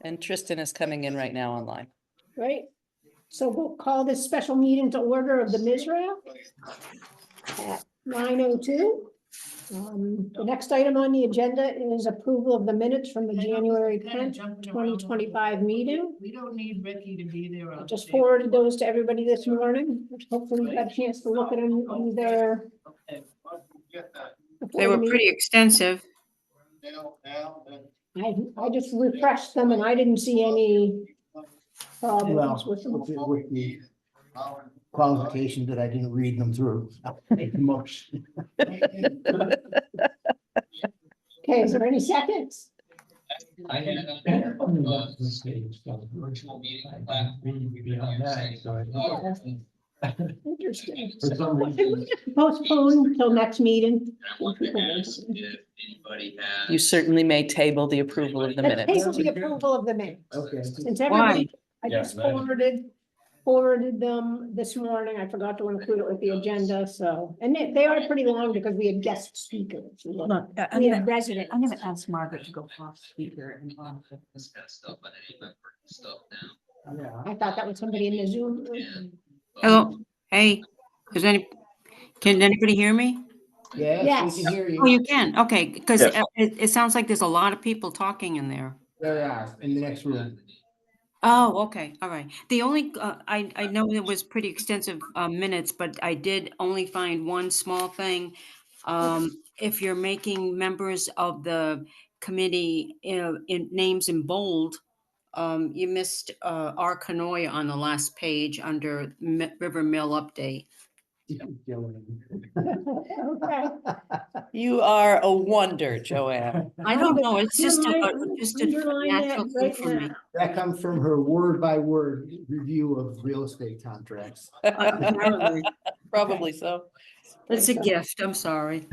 And Tristan is coming in right now online. Right, so we'll call this special meeting to order of the MSRAC at 9:02. The next item on the agenda is approval of the minutes from the January 10th, 2025 meeting. We don't need Ricky to be there. I just forwarded those to everybody this morning, which hopefully you got a chance to look at them on their. They were pretty extensive. I just refreshed them and I didn't see any problems with them. With the qualification that I didn't read them through. Much. Okay, is there any seconds? I had virtual meeting platform. Interesting. For some reason. Postpone till next meeting. I wanted to ask if anybody has. You certainly may table the approval of the Let's minutes. table the approval of the minutes. Okay. Since everybody, I Yeah, just right. forwarded them this morning. I forgot to include it with the agenda, so, and they are pretty long because we had guest speakers. Look, We had residents. I'm gonna ask Margaret to go off speaker and on. This kind of stuff, but anyway, stuff now. Yeah. I thought that was somebody in the Zoom room. And, Hello, hey, can anybody hear me? Yes, Yes. we can hear Oh, you. you can, okay, because it sounds like there's a lot of people talking in there. There are, in the next room. Oh, okay, all right. The only, I know it was pretty extensive minutes, but I did only find one small thing. If you're making members of the committee in names in bold, you missed R. Canoia on the last page under River Mill update. Okay. You are a wonder, Joanne. I don't know, it's just Underline- a underline that natural thing right for me. now. That comes from her word by word review of real estate contracts. Probably so. It's a gift, I'm sorry.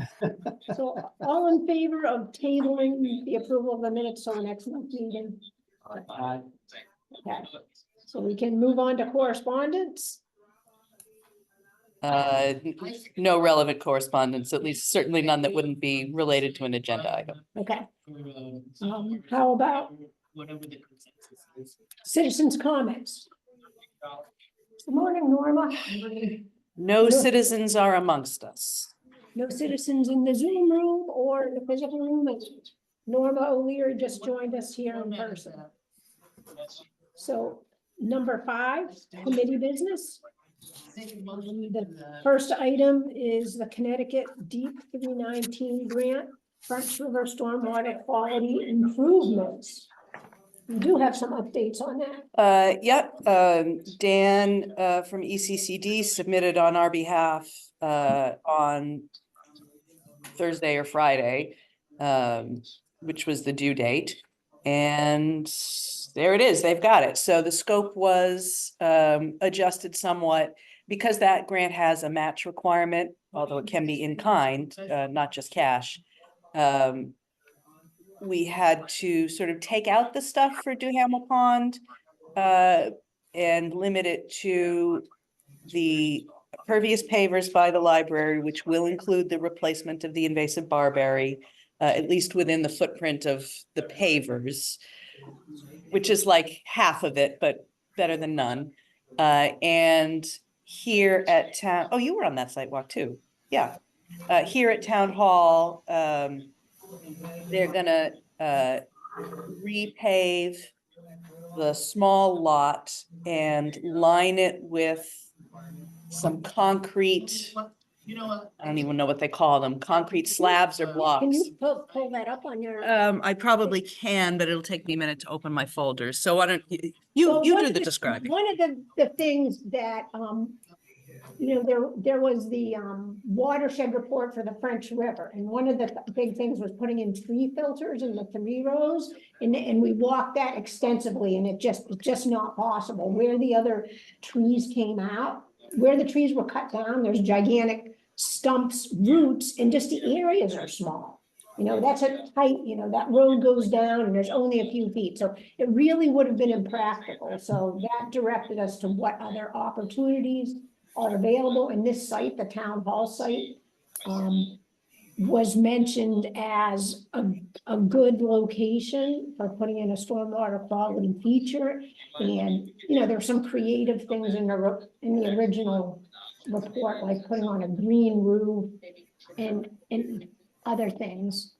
So all in favor of tabling the approval of the minutes till the next month's meeting? Okay, so we can move on to correspondence. No relevant correspondence, at least certainly none that wouldn't be related to an agenda item. Okay, how about Whatever the consensus is. citizens' comments? Good morning, Norma. No citizens are amongst us. No citizens in the Zoom room or in the physical room. Norma O'Leary just joined us here in person. So number 5, committee business. The first item is the Connecticut Deep 319 grant, French River Stormwater Quality Improvements. We do have some updates on that. Yep, Dan from ECCD submitted on our behalf on Thursday or Friday, which was the due date. And there it is, they've got it. So the scope was adjusted somewhat because that grant has a match requirement, although it can be in kind, not just cash. We had to sort of take out the stuff for Duhamel Pond and limit it to the pervious pavers by the library, which will include the replacement of the invasive barberry, at least within the footprint of the pavers, which is like half of it, but better than none. And here at town, oh, you were on that site walk too. Yeah. Here at Town Hall, they're gonna repave the small lot and line it with some concrete, You know what? I don't even know what they call them, concrete slabs or Can blocks. you pull that up on your? I probably can, but it'll take me a minute to open my folders. So why don't So you one do of the describing. One of the things that, there was the watershed report for the French River. And one of the big things was putting in tree filters in the 3 rows. And we walked that extensively and it's just not possible. Where the other trees came out, where the trees were cut down, there's gigantic stumps, roots, and just the areas are small. That's a tight, that road goes down and there's only a few feet. So it really would have been impractical. So that directed us to what other opportunities are available in this site, the town hall site. was mentioned as a good location for putting in a stormwater quality feature. And, you know, there's some creative things in the original report, like putting on a green roof and other things.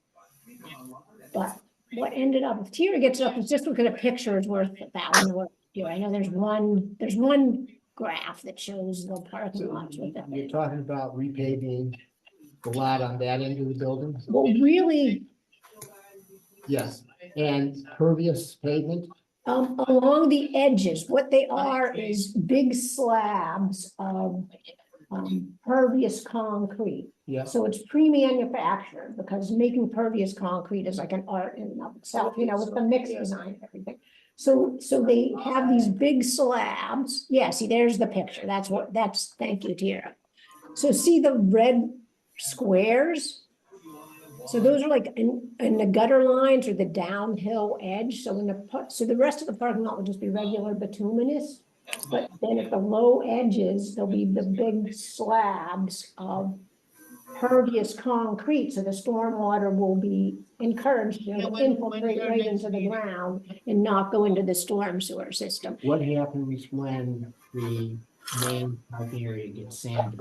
But what ended up, if Tira gets up, is just look at a picture is worth 1,000 words. I know there's one graph that shows the parking lots with it. You're talking about repaving the lot on that end of the building? Well, really, Yes, and pervious pavement? along the edges, what they are is big slabs of pervious concrete. Yeah. So it's pre-manufactured because making pervious concrete is like an art in and of itself, you know, with the mix design and everything. So they have these big slabs. Yeah, see, there's the picture. Thank you, Tira. So see the red squares? So those are like in the gutter lines or the downhill edge. So so the rest of the parking lot will just be regular bituminous. But then at the low edges, there'll be the big slabs of pervious concrete. So the stormwater will be encouraged to infiltrate right into the ground and not go into the storm sewer system. What happens when the main parking area gets sanded?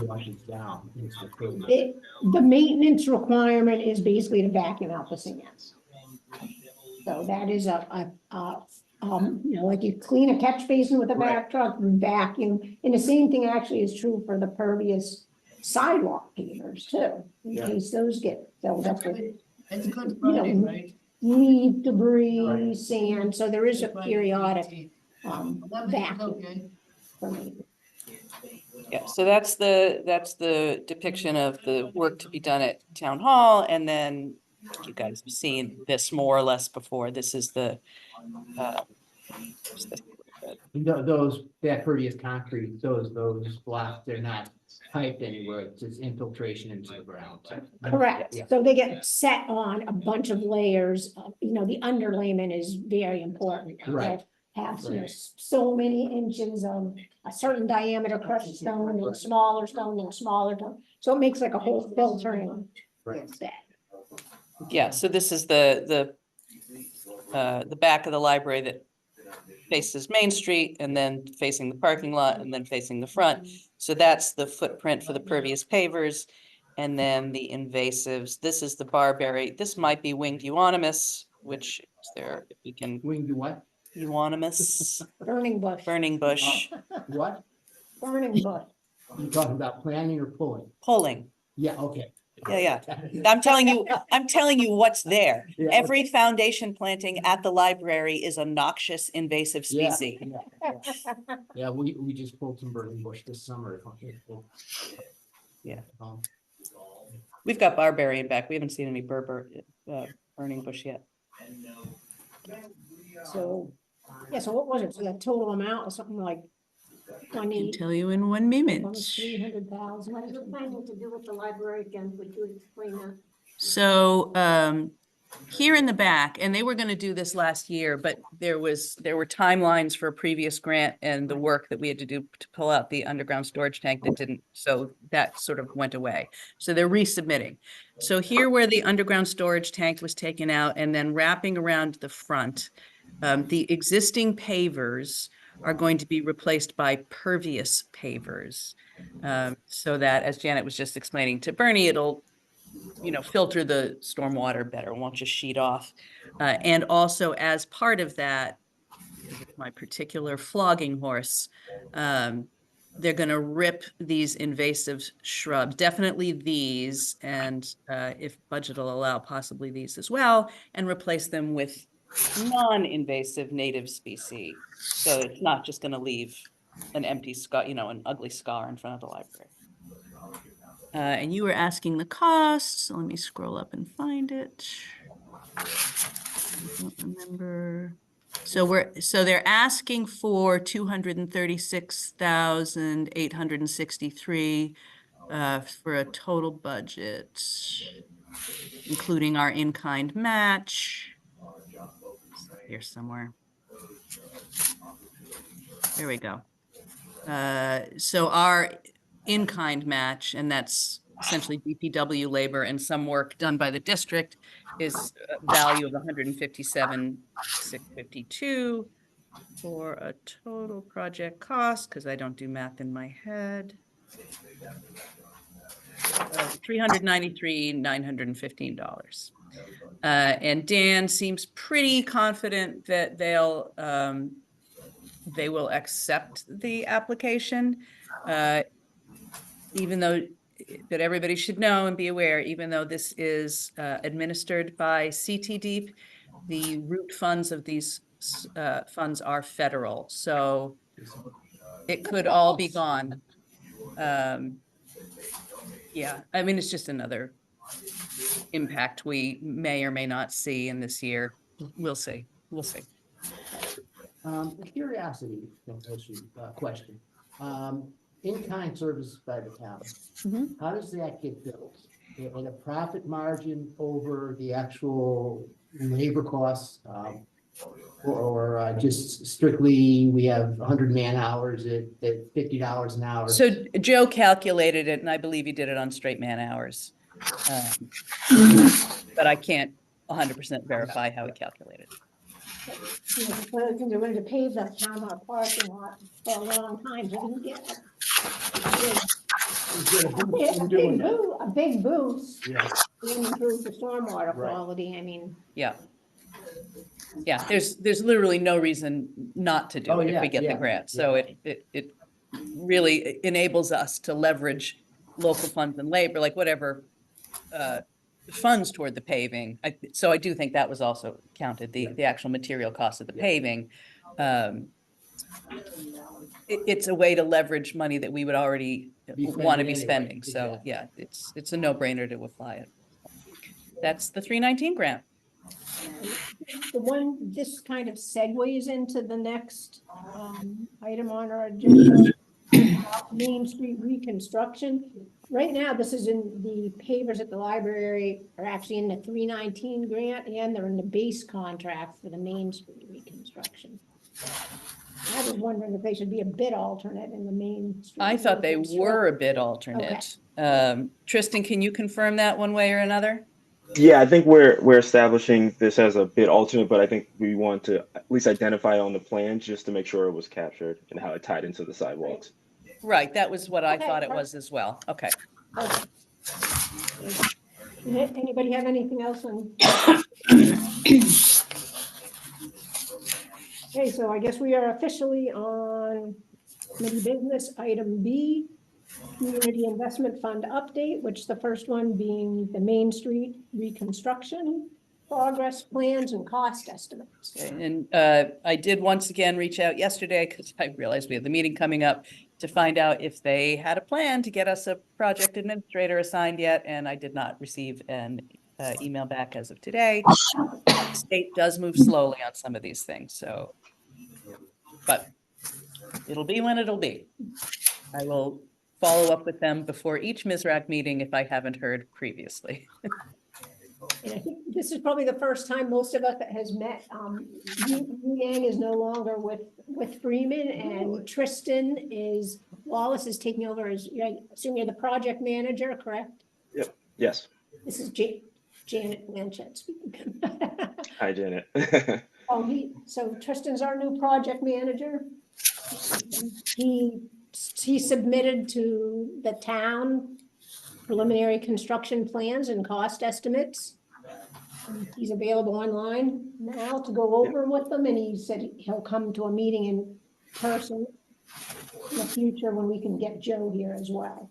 Washes down into the pavement. The maintenance requirement is basically to vacuum out the sand. So that is you know, like you clean a catch basin with a vac truck, you vacuum, and the same thing actually is true for the pervious sidewalk pavers too, in case those get filled up with It's a good Friday, right? leaf, debris, sand, so there is a periodic vacuum Okay. for me. Yeah, so that's the depiction of the work to be done at Town Hall, and then you guys have seen this more or less before. This is the what's this? That pervious concrete, those blocks, they're not piped anywhere, it's just infiltration into the ground. Correct, Yeah. so they get set on a bunch of layers, you know, the underlayment is very important. Right. They have, you know, Right. so many inches of a certain diameter crushed stone, and a smaller stone, and a smaller stone, so it makes like a whole filtering Right. bed. Yeah, so this is the back of the library that faces Main Street, and then facing the parking lot, and then facing the front. So that's the footprint for the pervious pavers. And then the invasives, this is the barberry. This might be winged euonymus, which is there, if we can, We can do what? euonymus, Burning bush, burning bush, What? burning bush. You talking about planting or pulling? pulling. Yeah, okay. Yeah. I'm telling you what's there. Yeah. Every foundation planting at the library is a noxious invasive Yeah, species. Yeah, we just pulled some burning bush this summer. Yeah. Um, We've got barberry in back. We haven't seen any burning bush yet. So, yeah, so what was it, so the total amount was something like Can 20, tell you in 1 minute. almost 300,000. What is it planning to do with the library again? Would you explain that? So here in the back, and they were going to do this last year, but there were timelines for a previous grant and the work that we had to do to pull out the underground storage tank that didn't, so that sort of went away. So they're resubmitting. So here where the underground storage tank was taken out and then wrapping around the front, the existing pavers are going to be replaced by pervious pavers. So that, as Janet was just explaining to Bernie, it'll, you know, filter the stormwater better, won't just sheet off. And also as part of that, my particular flogging horse, they're going to rip these invasive shrubs, definitely these, and if budget will allow, possibly these as well, and replace them with non-invasive native species. So it's not just going to leave an empty scar, you know, an ugly scar in front of the library. and you were asking the cost, so let me scroll up and find it. I don't remember. So they're asking for 236,863 for a total budget, including our in-kind match. Here somewhere. There we go. So our in-kind match, and that's essentially DPW labor and some work done by the district is a value of 157,652 for a total project cost, because I don't do math in my head. $393,915. And Dan seems pretty confident that they will accept the application, even though, but everybody should know and be aware, even though this is administered by CT Deep, the root funds of these funds are federal, so it could all be gone. Yeah, I mean, it's just another impact we may or may not see in this year. We'll see. We'll see. A curiosity question. In-kind services by the town. Mhm. How does that get billed? In a profit margin over the actual labor costs? Or just strictly, we have 100 man hours at $50 an hour? So Joe calculated it, and I believe he did it on straight man hours. But I can't 100% verify how he calculated it. One of the things they wanted to pave the town hall parking lot for a long time, so we can get a big boost Yeah. and improve the stormwater Right. quality, I mean. Yeah. Yeah, there's literally no reason not to do Oh, it if yeah, we get the yeah, grant. So yeah. it really enables us to leverage local funds and labor, like whatever funds toward the paving. So I do think that was also counted, the actual material cost of the paving. It's a way to leverage money that we would already want to be anyway, spending. So exactly. yeah, it's a no-brainer to apply it. That's the 319 grant. The one, this kind of segues into the next item on our agenda. Main Street reconstruction. Right now, this is in the pavers at the library are actually in the 319 grant, and they're in the base contract for the Main Street reconstruction. I was wondering if they should be a bid alternate in the Main Street. I thought they were a reconstruction. bid alternate. Tristan, can you confirm that one way or another? Yeah, I think we're establishing this as a bid alternate, but I think we want to at least identify on the plan just to make sure it was captured and how it tied into the sidewalks. Right, that was what I Okay, thought it was as well. Okay. Anybody have anything else on? Okay, so I guess we are officially on committee business item B, Community Investment Fund update, which the first one being the Main Street reconstruction, progress plans and cost estimates. Okay, and I did once again reach out yesterday because I realized we had the meeting coming up to find out if they had a plan to get us a project administrator assigned yet, and I did not receive an email back as of today. The state does move slowly on some of these things, so, but it'll be when it'll be. I will follow up with them before each MSRAC meeting if I haven't heard previously. And I think this is probably the first time most of us that has met. Yu Yang is no longer with Freeman, and Tristan Wallace is taking over as, I assume you're the project manager, correct? Yep. Yes. This is Janet Blanchett speaking. Hi, Janet. So Tristan's our new project manager. He submitted to the town preliminary construction plans and cost estimates. He's available online now to go over with them, and he said he'll come to a meeting in person in the future when we can get Joe here as well.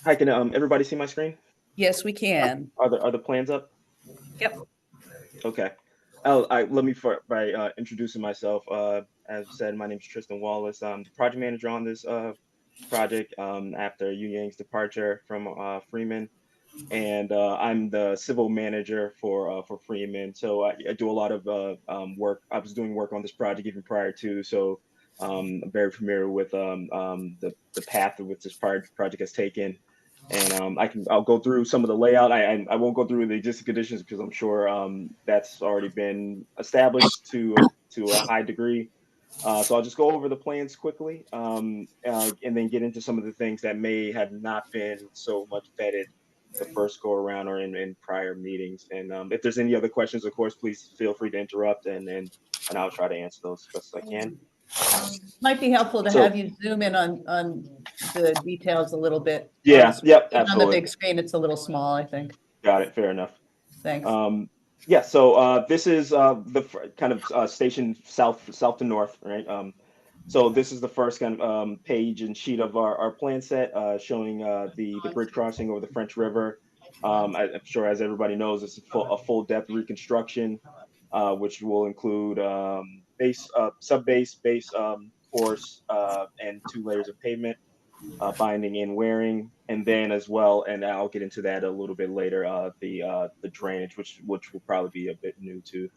Hi, can everybody see my screen? Yes, we can. Are the plans up? Yep. Okay. Let me start by introducing myself. As I said, my name is Tristan Wallace. I'm the project manager on this project after Yu Yang's departure from Freeman, and I'm the civil manager for Freeman. So I do a lot of work. I was doing work on this project even prior to, so I'm very familiar with the path of which this project has taken. And I'll go through some of the layout. I won't go through the existing conditions because I'm sure that's already been established to a high degree. So I'll just go over the plans quickly, and then get into some of the things that may have not been so much vetted the first go around or in prior meetings. And if there's any other questions, of course, please feel free to interrupt, and I'll try to answer those as best as I can. Might be helpful to So- have you zoom in on the details a little bit. Yeah, yep, Even on the absolutely. big screen, it's a little small, I think. Got it. Fair enough. Thanks. Yeah, so this is kind of station south to north, right? So this is the first kind of page and sheet of our plan set, showing the bridge crossing over the French River. I'm sure, as everybody knows, it's a full depth reconstruction, which will include base, sub-base, base course, and 2 layers of pavement, binding and wearing, and then as well, and I'll get into that a little bit later, the drainage, which will probably be a bit new to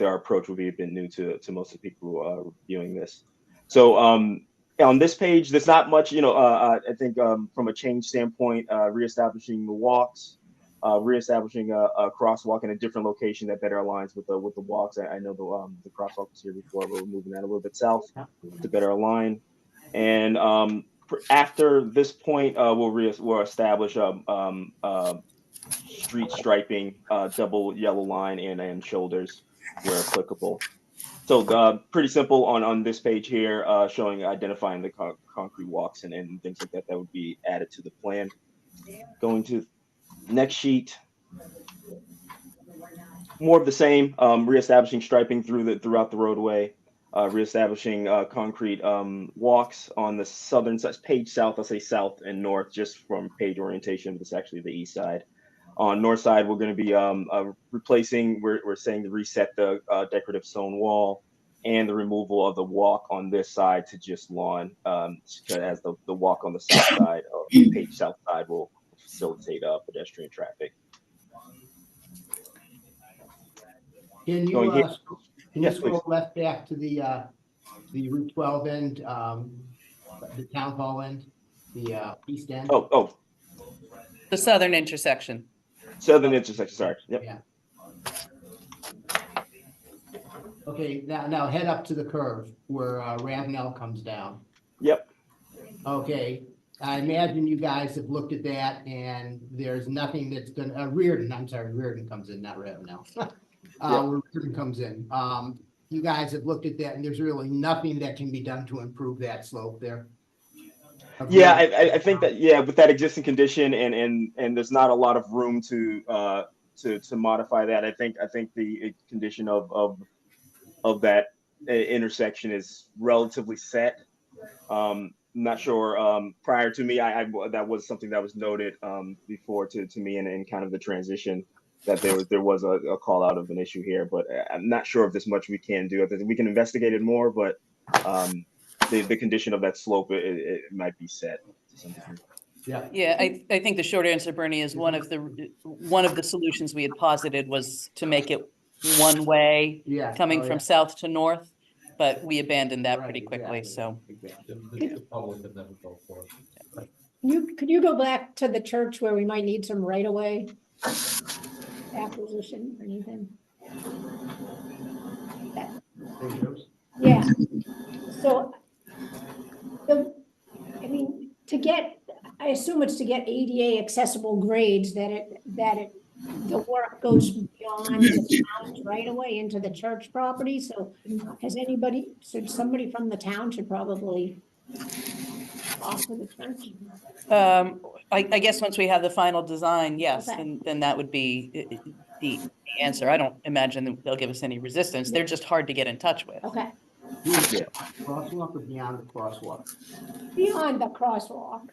our approach will be a bit new to most of the people who are viewing this. So on this page, there's not much, I think from a change standpoint, reestablishing the walks, reestablishing a crosswalk in a different location that better aligns with the walks. I know the crosswalk was here before, but we're moving that a little bit south to better align. And after this point, we'll establish street striping, double yellow line and shoulders where applicable. So pretty simple on this page here, showing identifying the concrete walks and things like that would be added to the plan. Going to next sheet. More of the same, reestablishing striping throughout the roadway, reestablishing concrete walks on the southern side, page south, I'll say south and north, just from page orientation, but it's actually the east side. On north side, we're going to be replacing, we're saying to reset the decorative stone wall and the removal of the walk on this side to just lawn, as the walk on the south side, page south side, will facilitate pedestrian traffic. Can Going you, here. can you Yes, scroll please. left back to the Route 12 end, the town hall end, the east end? Oh, The southern intersection. southern intersection, sorry. Yep. Yeah. Okay, now head up to the curve where Ravenel comes down. Yep. Okay, I imagine you guys have looked at that and there's nothing that's gonna, Reardon comes in, not Ravenel. Where Reardon comes in. You guys have looked at that and there's really nothing that can be done to improve that slope there. Yeah, I think that, yeah, with that existing condition and there's not a lot of room to modify that. I think the condition of that intersection is relatively set. Not sure, prior to me, that was something that was noted before to me in kind of the transition, that there was a call out of an issue here, but I'm not sure if there's much we can do. I think we can investigate it more, but the condition of that slope, it might be set to some degree. Yeah. Yeah, I think the short answer, Bernie, is one of the solutions we had posited was to make it one way Yeah. coming Oh, from yeah. south to north, but we abandoned that Right, pretty quickly, exactly, so. exactly. The public would never go for it. Could you go back to the church where we might need some right of way acquisition or anything? There it goes. Yeah, so I assume it's to get ADA accessible grades the work goes beyond the town's right away into the church property. So somebody from the town should probably talk to the church. I guess once we have the final design, yes, Okay. then that would be the answer. I don't imagine that they'll give us any resistance. They're just hard to get in touch with. Okay, Crosswalk or beyond the crosswalk? beyond the crosswalk.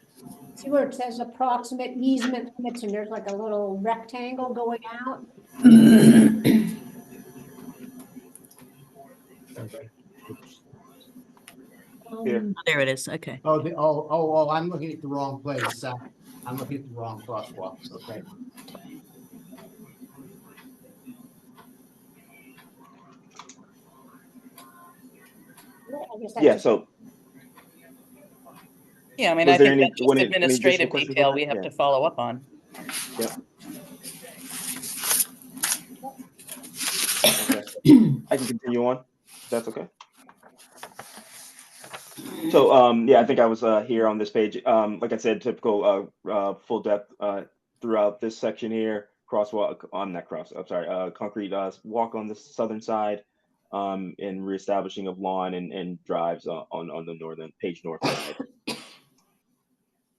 See where it says approximate easement limits and there's like a little rectangle going out? Here. There it is, okay. Oh, I'm looking at the wrong place. I'm looking at the wrong crosswalk, okay. I guess that's Yeah, just- so Yeah, I mean, Was I there think any- that's just any additional administrative questions detail on we that? have Yeah. to follow up on. Yep. Okay. I can continue on. If that's okay. So, yeah, I think I was here on this page. Like I said, typical full depth throughout this section here. Crosswalk on that cross. I'm sorry, concrete walk on the southern side, and reestablishing of lawn and drives on the northern north side.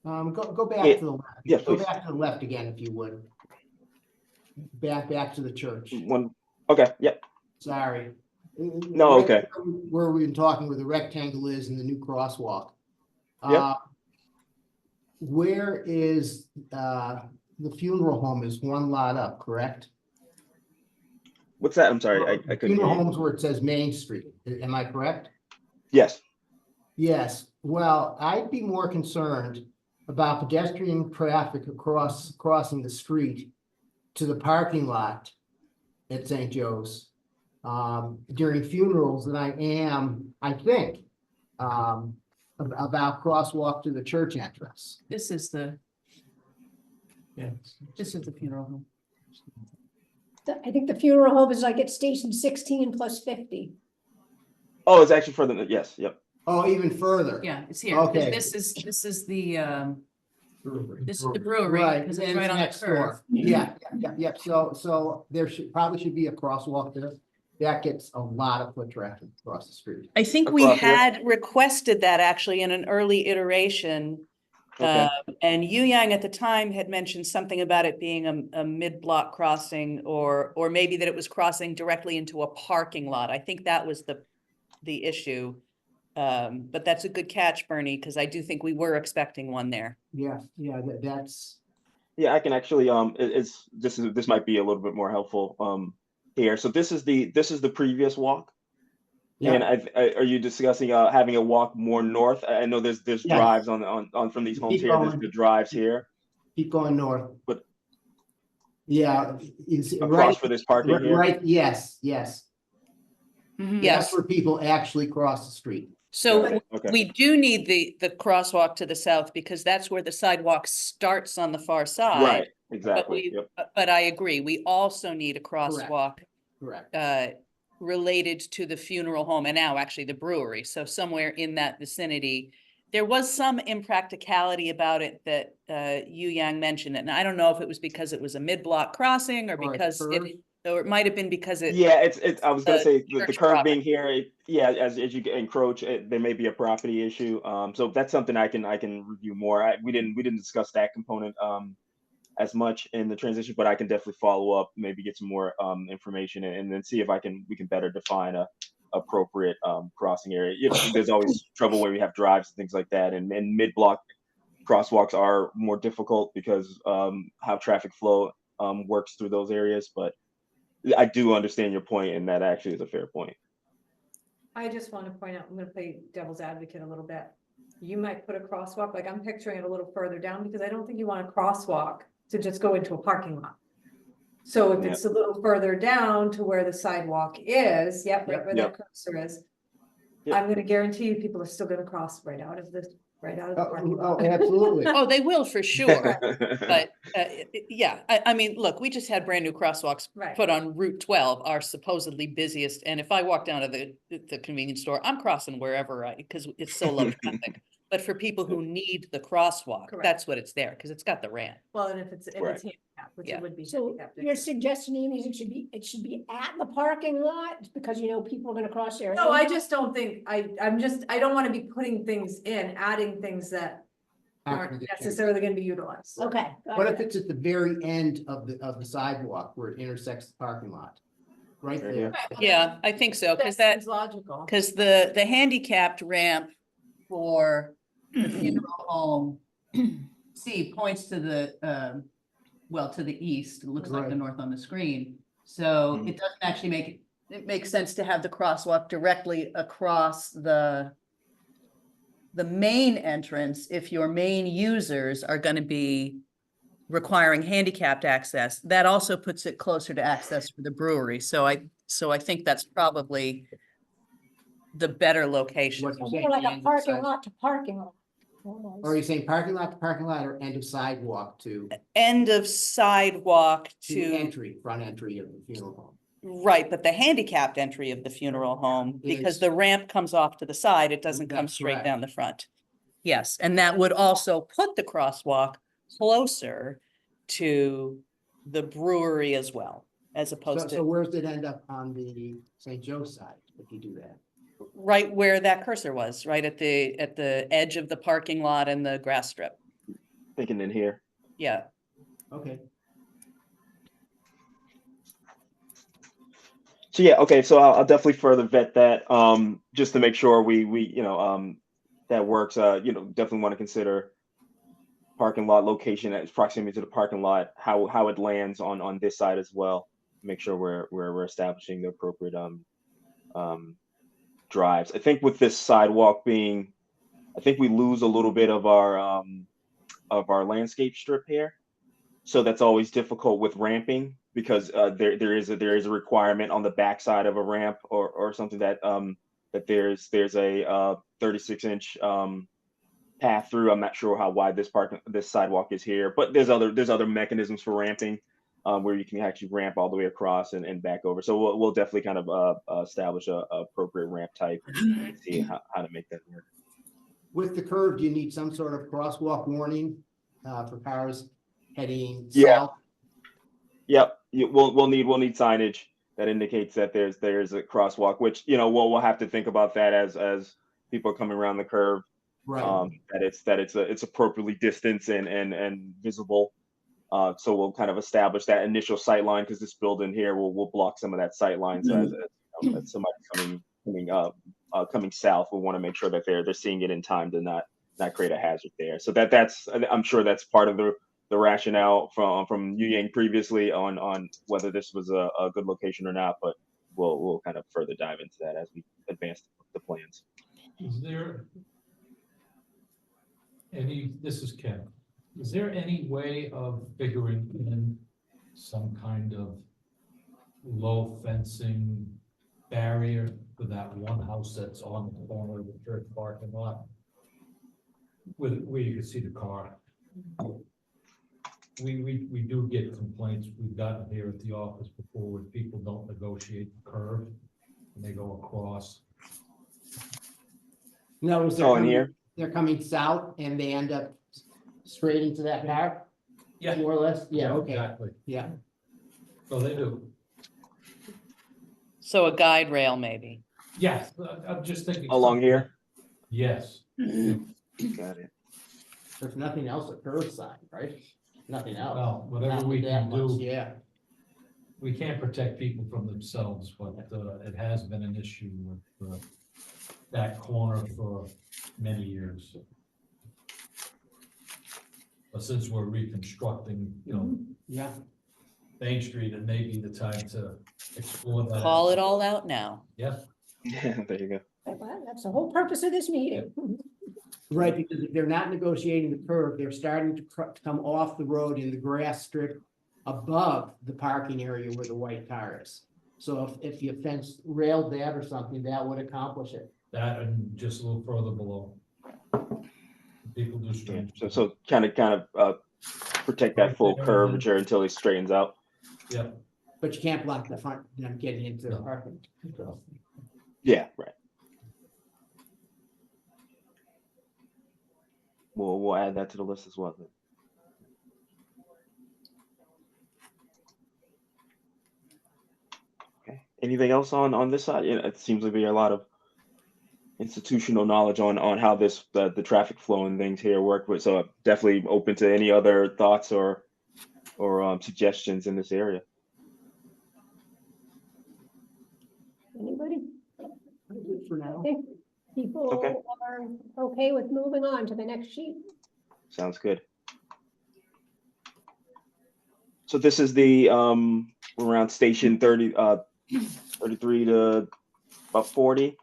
Go back Yeah, to the left. yeah, Go please. back to the left again, if you would. Back to the church. One. Okay. Yep. Sorry. No. Right Okay. Where we've been talking where the rectangle is and the new crosswalk. Yep. Where is the funeral home is one lot up, correct? What's that? I'm sorry, I couldn't Funeral hear you. homes where it says Main Street. Am I correct? Yes. Yes. Well, I'd be more concerned about pedestrian traffic crossing the street to the parking lot at St. Joe's during funerals than I am, I think, about crosswalk to the church entrance. This is the, this is the funeral home. I think the funeral home is like at station 16 plus 50. Oh, it's actually further. Yes. Yep. Oh, even further. Yeah, it's here. Okay. This is the, this is the brewery, Right, because and it's right on the next curve. door. Yeah. So there probably should be a crosswalk there. That gets a lot of foot traffic across the street. I think we Across here? had requested that actually in an early iteration. Okay. And Yu Yang at the time had mentioned something about it being a mid-block crossing or maybe that it was crossing directly into a parking lot. I think that was the issue. But that's a good catch, Bernie, because I do think we were expecting one there. Yeah, that's. Yeah, I can actually this might be a little bit more helpful here. So this is the previous walk. Yeah. And are you discussing having a walk more north? I know there's Yes. drives on from these homes Keep here. There's going. the drives here. Keep going north. But- Yeah, it's Across right, for this parking here. right, yes. Yes. That's where people actually cross the street. So Okay. we do need the crosswalk to the south because that's where the sidewalk starts on the far side. Right. But Exactly. Yep. but I agree, we also need a crosswalk Correct. related to the funeral home and now actually the brewery. So somewhere in that vicinity. There was some impracticality about it that Yu Yang mentioned, and I don't know if it was because it was a mid-block crossing or Or a because curve. or it might have been because it. Yeah, it's. I was gonna the say the church curve property. being here. Yeah, as you encroach, there may be a property issue. So that's something I can review more. We didn't discuss that component as much in the transition, but I can definitely follow up, maybe get some more information and then see if we can better define a appropriate crossing area. There's always trouble where we have drives and things like that, and mid-block crosswalks are more difficult because how traffic flow works through those areas. But I do understand your point, and that actually is a fair point. I just want to point out, I'm gonna play devil's advocate a little bit. You might put a crosswalk, like I'm picturing it a little further down, because I don't think you want a crosswalk to just go into a parking lot. So if it's a little further down to where the sidewalk is, right where that cursor is. Yep. I'm gonna guarantee you, people are still gonna cross right out of the parking lot. Oh, absolutely. Oh, they will for sure. But yeah, I mean, look, we just had brand new crosswalks Right. put on Route 12, our supposedly busiest. And if I walk down to the convenience store, I'm crossing wherever because it's so low traffic. But for people who need the crosswalk, Correct. that's what it's there, because it's got the ramp. Well, and if it's Right. handicapped, which Yeah. it would be. So handicapped, your suggestion, Amy, is it should be at the parking lot because people are gonna cross there. No, I just don't think, I don't wanna be putting things in, adding things that aren't necessarily gonna be utilized. Okay. What if it's at the very end of the sidewalk where it intersects the parking lot? Right Right there. Yeah, I think so, because That seems logical. because the handicapped ramp for the funeral home, see, points to the, well, to the east, it looks like the Right. north on the screen. So it doesn't actually it makes sense to have the crosswalk directly across the main entrance if your main users are going to be requiring handicapped access. That also puts it closer to access for the brewery. So I think that's probably the better location. What you're More saying, like the a end of parking side- lot to parking lot. Almost. Or are you saying parking lot to parking lot or end of sidewalk to End of sidewalk the to, front entry of the funeral home? Right, but the handicapped entry of the funeral home, because Is- the ramp comes off to the side, it doesn't come That's straight correct. down the front. Yes, and that would also put the crosswalk closer to the brewery as well, as opposed So to where's it end up on the St. Joe side if you do that? right where that cursor was, right at the edge of the parking lot and the grass strip. Thinking in here. Yeah, Okay. So yeah, okay, so I'll definitely further vet that, just to make sure we, that works. Definitely want to consider parking lot location as proximity to the parking lot, how it lands on this side as well. Make sure we're establishing the appropriate drives. I think with this sidewalk being, I think we lose a little bit of our landscape strip here. So that's always difficult with ramping because there is a requirement on the backside of a ramp or something that there's a 36-inch path through. I'm not sure how wide this sidewalk is here, but there's other mechanisms for ramping where you can actually ramp all the way across and back over. So we'll definitely kind of establish a appropriate ramp type and see how to make that work. With the curve, do you need some sort of crosswalk warning for cars heading Yeah. south? Yep, we'll need signage that indicates that there's a crosswalk, which we'll have to think about that as people are coming around the curve. Right. That it's appropriately distanced and visible. So we'll kind of establish that initial sight line because this building here will block some of that sight line. So as somebody coming south, we want to make sure that they're seeing it in time to not create a hazard there. So I'm sure that's part of the rationale from Yu Yang previously on whether this was a good location or not, but we'll kind of further dive into that as we advance the plans. Is there this is Ken, is there any way of figuring in some kind of low fencing barrier for that one house that's on the corner of the church parking lot? Where you can see the car. We do get complaints, we've gotten here at the office before where people don't negotiate the curve and they go across. No, is Oh, in here? they're coming south and they end up straight into that car? Yeah. More or less? Yeah, okay. Exactly. Yeah. So they do. so a guide rail maybe. Yes, I'm just thinking. Along something- here? Yes. Got it. There's nothing else at curve side, right? Nothing else. Well, whatever Not we that can much, do, Yeah. we can't protect people from themselves, but it has been an issue with that corner for many years. But since we're reconstructing, Yeah. Main Street, it may be the time to explore that. Call it all out now. Yeah, Yeah, there you go. Well, that's the whole purpose of this meeting. Right, because if they're not negotiating the curve, they're starting to come off the road in the grass strip above the parking area where the white car is. So if you fence railed that or something, that would accomplish it. that and just a little further below. People do Yeah. strange. So kind of protect that full curvature until it straightens out. Yeah, But you can't block the front, them getting into the No. parking. So, Yeah, right. We'll add that to the list as well. Okay. Anything else on this side? It seems like there are a lot of institutional knowledge on how the traffic flow and things here work with. So definitely open to any other thoughts or suggestions in this area. Anybody? good for now. Okay. People Okay. are okay with moving on to the next sheet. Sounds good. So this is the around station 33 to about 40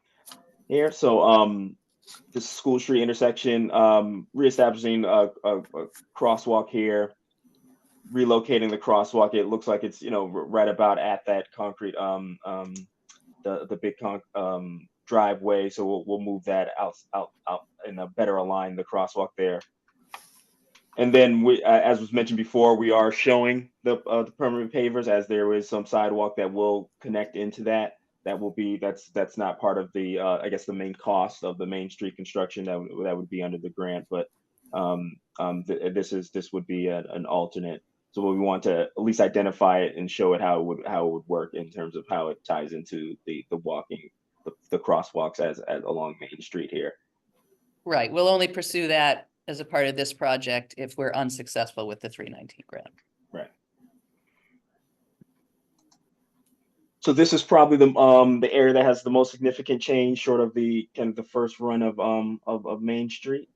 here. So this School Street intersection, reestablishing a crosswalk here, relocating the crosswalk. It looks like it's right about at that concrete the big driveway. So we'll move that out and better align the crosswalk there. And then we, as was mentioned before, we are showing the permanent pavers, as there is some sidewalk that will connect into that. That will be, that's not part of the, I guess, the main cost of the Main Street construction that would be under the grant, but this would be an alternate. So we want to at least identify it and show it how it would work in terms of how it ties into the walking, the crosswalks as along Main Street here. Right, we'll only pursue that as a part of this project if we're unsuccessful with the 319 grant. Right. So this is probably the area that has the most significant change, short of the kind of the first run of Main Street.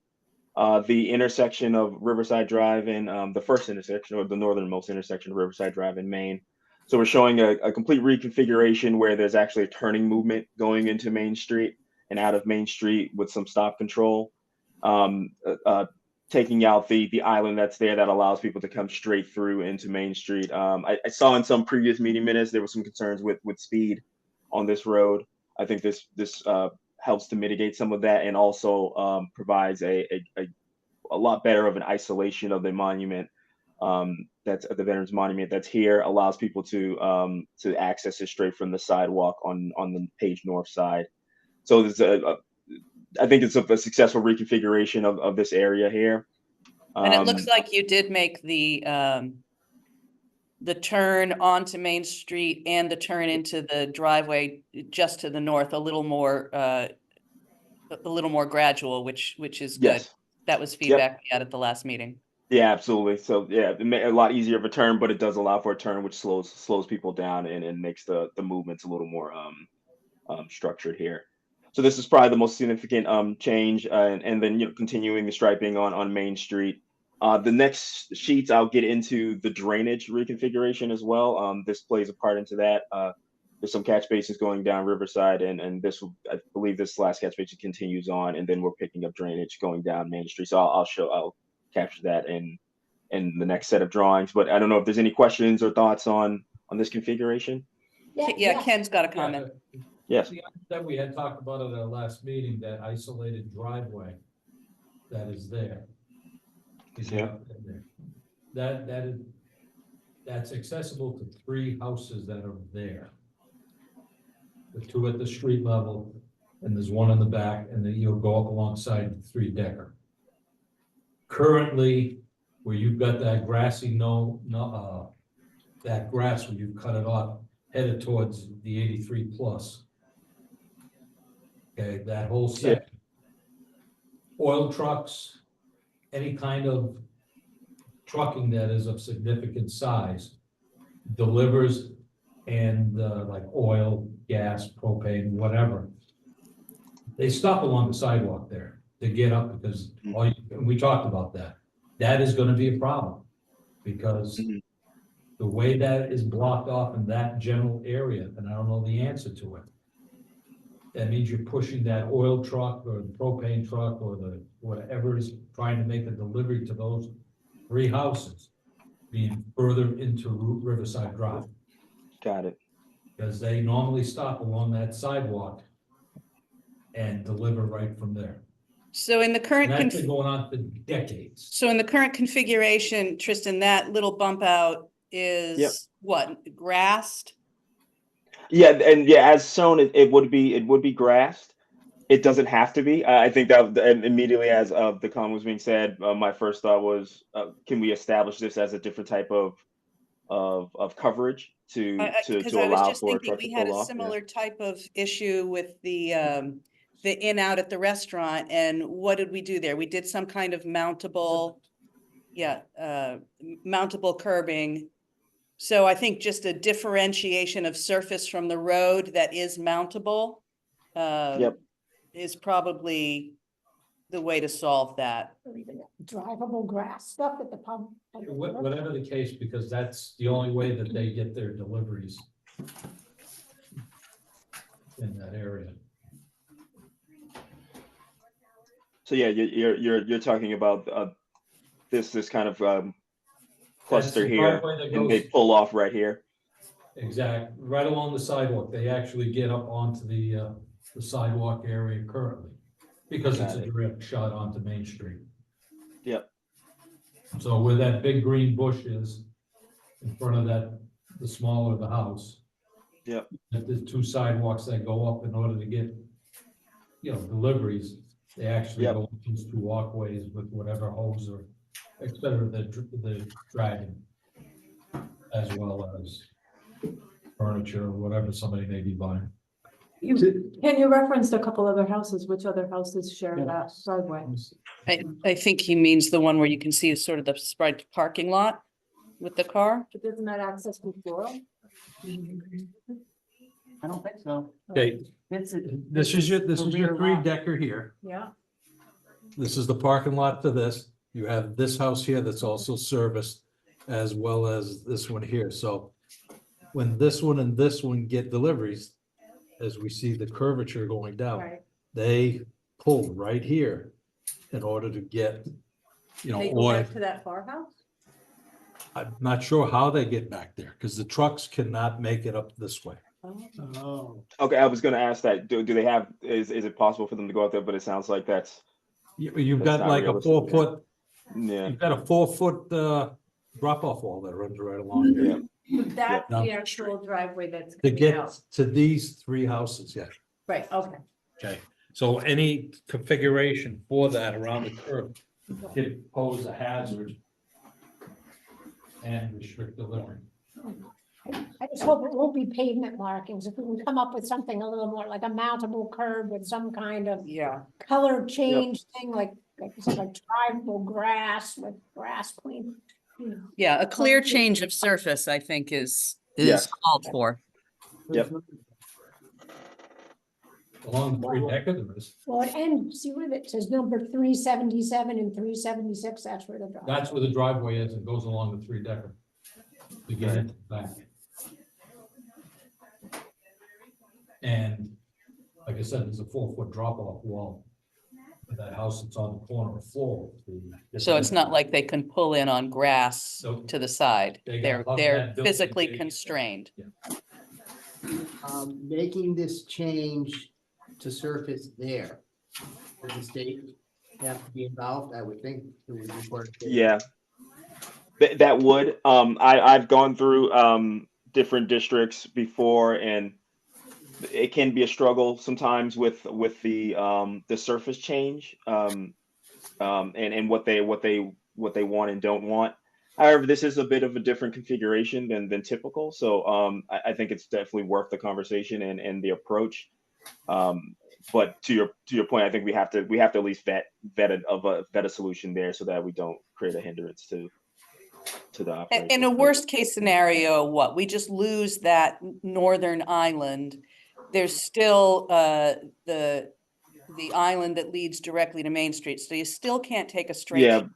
The intersection of Riverside Drive and the first intersection, or the northernmost intersection of Riverside Drive in Maine. So we're showing a complete reconfiguration where there's actually a turning movement going into Main Street and out of Main Street with some stop control. Taking out the island that's there that allows people to come straight through into Main Street. I saw in some previous meeting minutes there were some concerns with speed on this road. I think this helps to mitigate some of that, and also provides a lot better of an isolation of the monument. That's the Veterans Monument that's here, allows people to access it straight from the sidewalk on the Page North side. So there's I think it's a successful reconfiguration of this area here. And it looks like you did make the turn onto Main Street and the turn into the driveway just to the north a little more gradual, which is good. Yes. That was feedback we had at the last meeting. Yeah, absolutely. So yeah, it made a lot easier of a turn, but it does allow for a turn which slows people down and makes the movements a little more structured here. So this is probably the most significant change, and then continuing the striping on Main Street. The next sheets I'll get into the drainage reconfiguration as well. This plays a part into that. There's some catch basins going down Riverside, and I believe this last catch basin continues on, and then we're picking up drainage going down Main Street. So I'll capture that in the next set of drawings. But I don't know if there's any questions or thoughts on this configuration. Yeah, Ken's got a comment. Yes. That we had talked about at our last meeting, that isolated driveway that is there. Yeah. That's accessible to 3 houses that are there. The 2 at the street level, and there's 1 in the back, and then you'll go up alongside the 3-decker. Currently, where you've got that grassy that grass where you've cut it off, headed towards the 83 plus. Okay, that whole section. Oil trucks, any kind of trucking that is of significant size delivers, and like oil, gas, propane, whatever, they stop along the sidewalk there to get up, because we talked about that. That is going to be a problem, because the way that is blocked off in that general area, and I don't know the answer to it, that means you're pushing that oil truck or the propane truck or the whatever is trying to make a delivery to those 3 houses being further into Riverside Drive. Got it. Because they normally stop along that sidewalk and deliver right from there. So in the current And that's been going on for decades. So in the current configuration, Tristan, that little bump out is what, grassed? Yeah, and yeah, as shown, it would be grassed. It doesn't have to be. I think that immediately as the comment was being said, my first thought was, can we establish this as a different type of coverage to allow for a truck to we had pull a off? similar type of issue with the in-out at the restaurant, and what did we do there? We did some kind of mountable curbing. So I think just a differentiation of surface from the road that is mountable is probably the way to solve that. Or even drivable grass stuff at the pub. Whatever the case, because that's the only way that they get their deliveries in that area. So yeah, you're talking about this kind of cluster here, and they pull off right here. Exactly, right along the sidewalk. They actually get up onto the sidewalk area currently, because it's a direct shot onto Main Street. Yep. So where that big green bush is, in front of that, the smaller the house. Yep. If there's 2 sidewalks that go up in order to get, deliveries, they actually Yep. go up these 2 walkways with whatever hose or et cetera, the dragging. As well as furniture or whatever somebody may be buying. Can you reference a couple other houses? Which other houses share that driveway? I think he means the one where you can see sort of the spread parking lot with the car. But doesn't that access be floral? I don't think so. Okay, this is your 3-decker here. Yeah, This is the parking lot for this. You have this house here that's also serviced as well as this one here. So when this one and this one get deliveries, as we see the curvature going down, right. they pull right here in order to get, They go back to that far house? I'm not sure how they get back there because the trucks cannot make it up this way. Oh. Okay, I was gonna ask that, do they have, is it possible for them to go out there, but it sounds like that's, You've That's got not like a realistic, 4-foot, yeah, you've got a 4-foot drop-off wall that runs right along here. yeah. That's Yeah. the actual driveway that's To coming get out. to these 3 houses, yeah. Right, okay. Okay, so any configuration for that around the curb could pose a hazard and restrict delivery. I just hope it won't be pavement markings. If we can come up with something a little more like a mountable curb with some kind of Yeah. color change thing, like tribal grass with grass queen. Yeah, a clear change of surface, I think is Yes. called for. Yep. Along the 3-decker there is. Well, and see where it says number 377 and 376, that's where the. That's where the driveway is. It goes along the 3-decker. To get into the back. And like I said, there's a 4-foot drop-off wall. For that house that's on the corner floor. So it's not like they can pull in on grass Nope. to the side. They got They're above they're that building, physically they- constrained. Making this change to surface there, does the state have to be involved? I would think it would be important. Yeah. That would, I've gone through, different districts before, and it can be a struggle sometimes with the surface change, and what they want and don't want. However, this is a bit of a different configuration than typical, so I think it's definitely worth the conversation and the approach. But to your point, I think we have to at least vet a solution there so that we don't create a hindrance to the operation. In a worst case scenario, what, we just lose that northern island. There's still the island that leads directly to Main Street, so you still can't take a straight Yeah. shot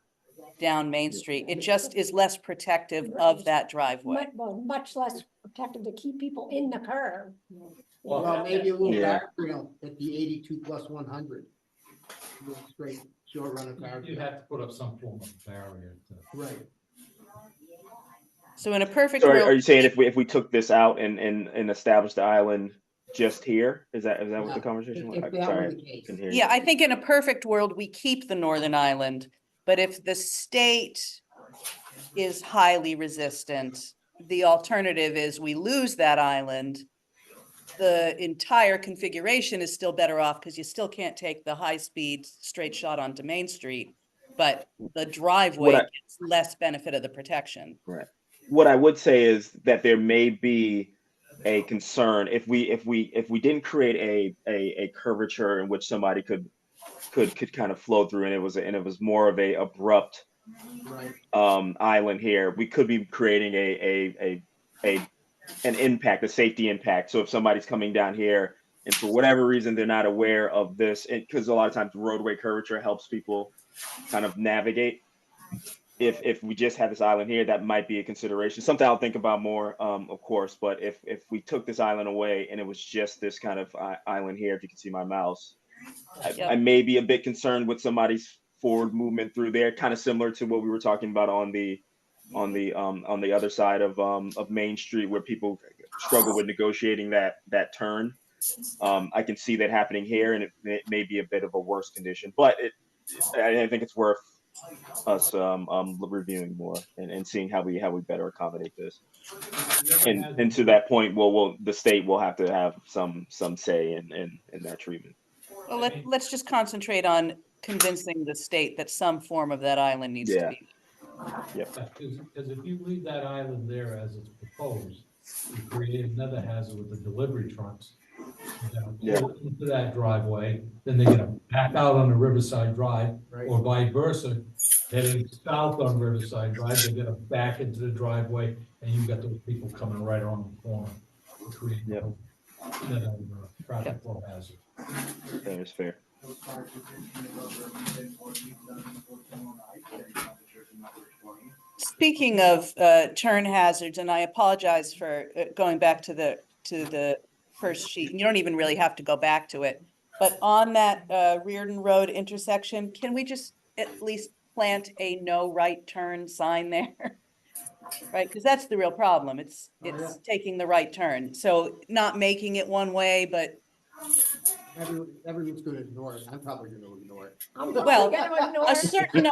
down Main Street. It just is less protective of that driveway. Much less protective to keep people in the curve. Well, maybe a little Yeah. guardrail at the 82 plus 100. Straight, short run of You guardrail. have to put up some form of barrier to. Right. So in a perfect So are world, you saying if we took this out and established the island just here? Is that what the Yeah. conversation was? If I'm that sorry, were the case. couldn't hear you. yeah, I think in a perfect world, we keep the northern island, but if the state is highly resistant, the alternative is we lose that island. The entire configuration is still better off because you still can't take the high-speed straight shot onto Main Street, but the driveway What I- gets less benefit of the protection. What I would say is that there may be a concern if we didn't create a curvature in which somebody could kind of flow through, and it was more of a abrupt Right. island here. We could be creating an impact, a safety impact. So if somebody's coming down here and for whatever reason they're not aware of this, because a lot of times roadway curvature helps people kind of navigate. If we just had this island here, that might be a consideration. Something I'll think about more, of course. But if we took this island away and it was just this kind of island here, if you can see my mouse, I may be a bit concerned with somebody's forward movement through there, kind of similar to what we were talking about on the other side of Main Street, where people struggle with negotiating that turn. I can see that happening here, and it may be a bit of a worse condition, but I think it's worth us reviewing more and seeing how we better accommodate this. And to that point, the state will have to have some say in that treatment. Well, let's just concentrate on convincing the state that some form of that island needs to Yeah. be. Because if you leave that island there as it's proposed, you create another hazard with the delivery trucks. They're gonna Yeah. pull into that driveway, then they're gonna back out on the Riverside Drive, Right. or vice versa. Heading south on Riverside Drive, they're gonna back into the driveway, and you've got those people coming right around the corner. Creating Yep. another traffic flow hazard. That is fair. Speaking of turn hazards, and I apologize for going back to the first sheet, and you don't even really have to go back to it. But on that Reardon Road intersection, can we just at least plant a no right turn sign there? Right, because that's the real problem. It's taking the right turn. So not making it one way, but Everyone's gonna ignore it. I'm probably gonna ignore it. well, Gonna ignore a it. certain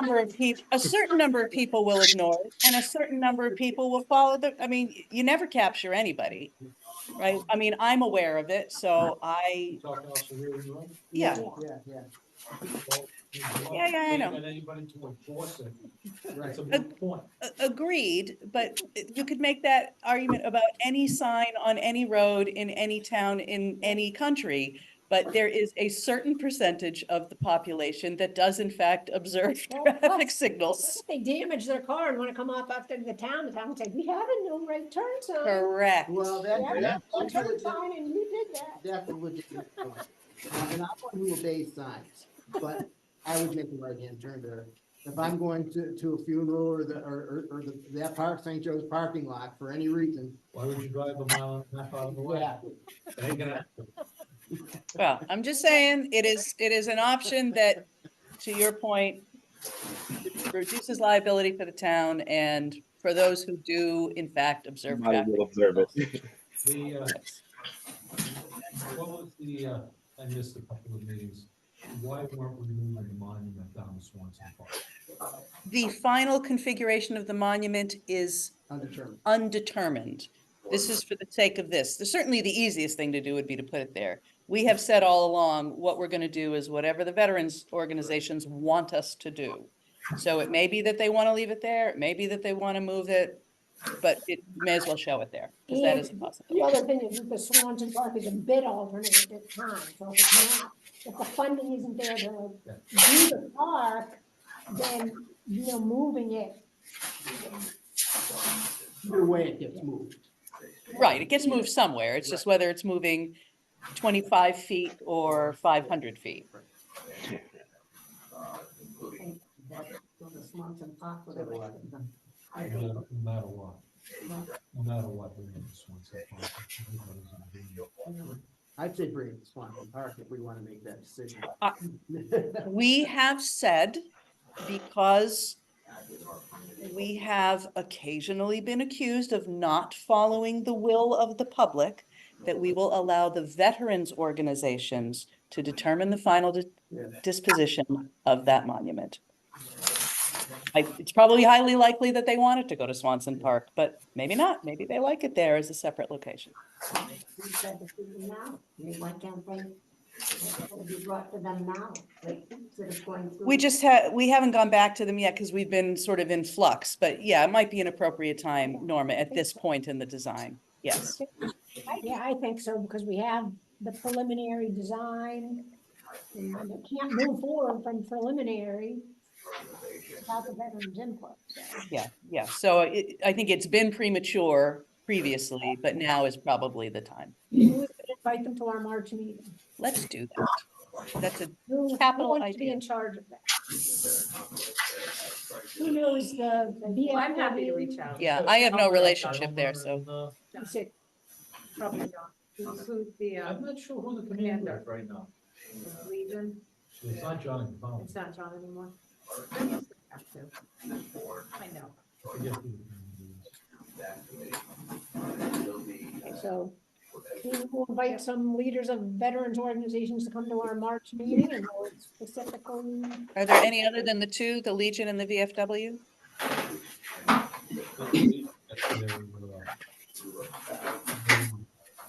number of people will ignore it, and a certain number of people will follow the, I mean, you never capture anybody, right? I mean, I'm aware of it, so I, Talking off the rear road. yeah, Yeah. Yeah, I know. Get anybody to enforce it. Right. It's a moot point. agreed, but you could make that argument about any sign on any road in any town in any country. But there is a certain percentage of the population that does in fact observe Well, traffic plus- signals. If they damage their car and wanna come off after the town would say, we have a no right turn sign. Correct. Well, We have a that's no a turn legit- sign and you did that. that's a legitimate point. And I'm one who obeys signs, but I would make a right-hand turn there. If I'm going to a funeral or that St. Joe's parking lot for any reason, Why would you drive a mile and a half out of the way? yeah. It ain't gonna happen. Well, I'm just saying, it is an option that, to your point, reduces liability for the town and for those who do in fact observe Might as traffic. well observe it. The, what was the, I missed a couple of meetings. Why weren't we moving the monument down to Swanson Park? The final configuration of the monument is Undetermined. undetermined. This is for the sake of this. Certainly the easiest thing to do would be to put it there. We have said all along, what we're gonna do is whatever the veterans organizations want us to do. So it may be that they wanna leave it there, it may be that they wanna move it, but it may as well show it there, because that is a And possibility. the other thing is that the Swanton Park is a bid alternate at this time, so if it's not, if the funding isn't there to do the park, then, moving it. Either way, it gets moved. Right, it gets moved somewhere, it's just whether it's moving 25 feet or 500 feet. The Swanton Park, So, whatever. No matter what. No matter what, we're in Swanson Park. Everybody's gonna be- I'd say bring it to Swanton Park if we want to make that decision. We have said, because we have occasionally been accused of not following the will of the public, that we will allow the veterans organizations to determine the final disposition of that monument. It's probably highly likely that they want it to go to Swanson Park, but maybe not. Maybe they like it there as a separate location. We said this is now, I mean, why can't they, it'll be brought to them now, like, instead of going through. We haven't gone back to them yet because we've been sort of in flux, but yeah, it might be an appropriate time, Norma, at this point in the design. Yes. Yeah, I think so, because we have the preliminary design, and they can't move forward from preliminary without the veterans input, so. Yeah. So I think it's been premature previously, but now is probably the time. We would invite them to our March meeting. Let's do that. That's a Who Capital wants to be idea. in charge of that? Who knows the Well, I'm happy to VFW? reach out. Yeah, I have no relationship there, so. Is it- Probably not. Who's the, I'm not sure who the commander is right now. Legion? It's not John Capone. It's not John anymore. I used to have to. I know. I forget who the commander is. So We'll invite some leaders of veterans organizations to come to our March meeting and we'll specifically. Are there any other than the two, the Legion and the VFW?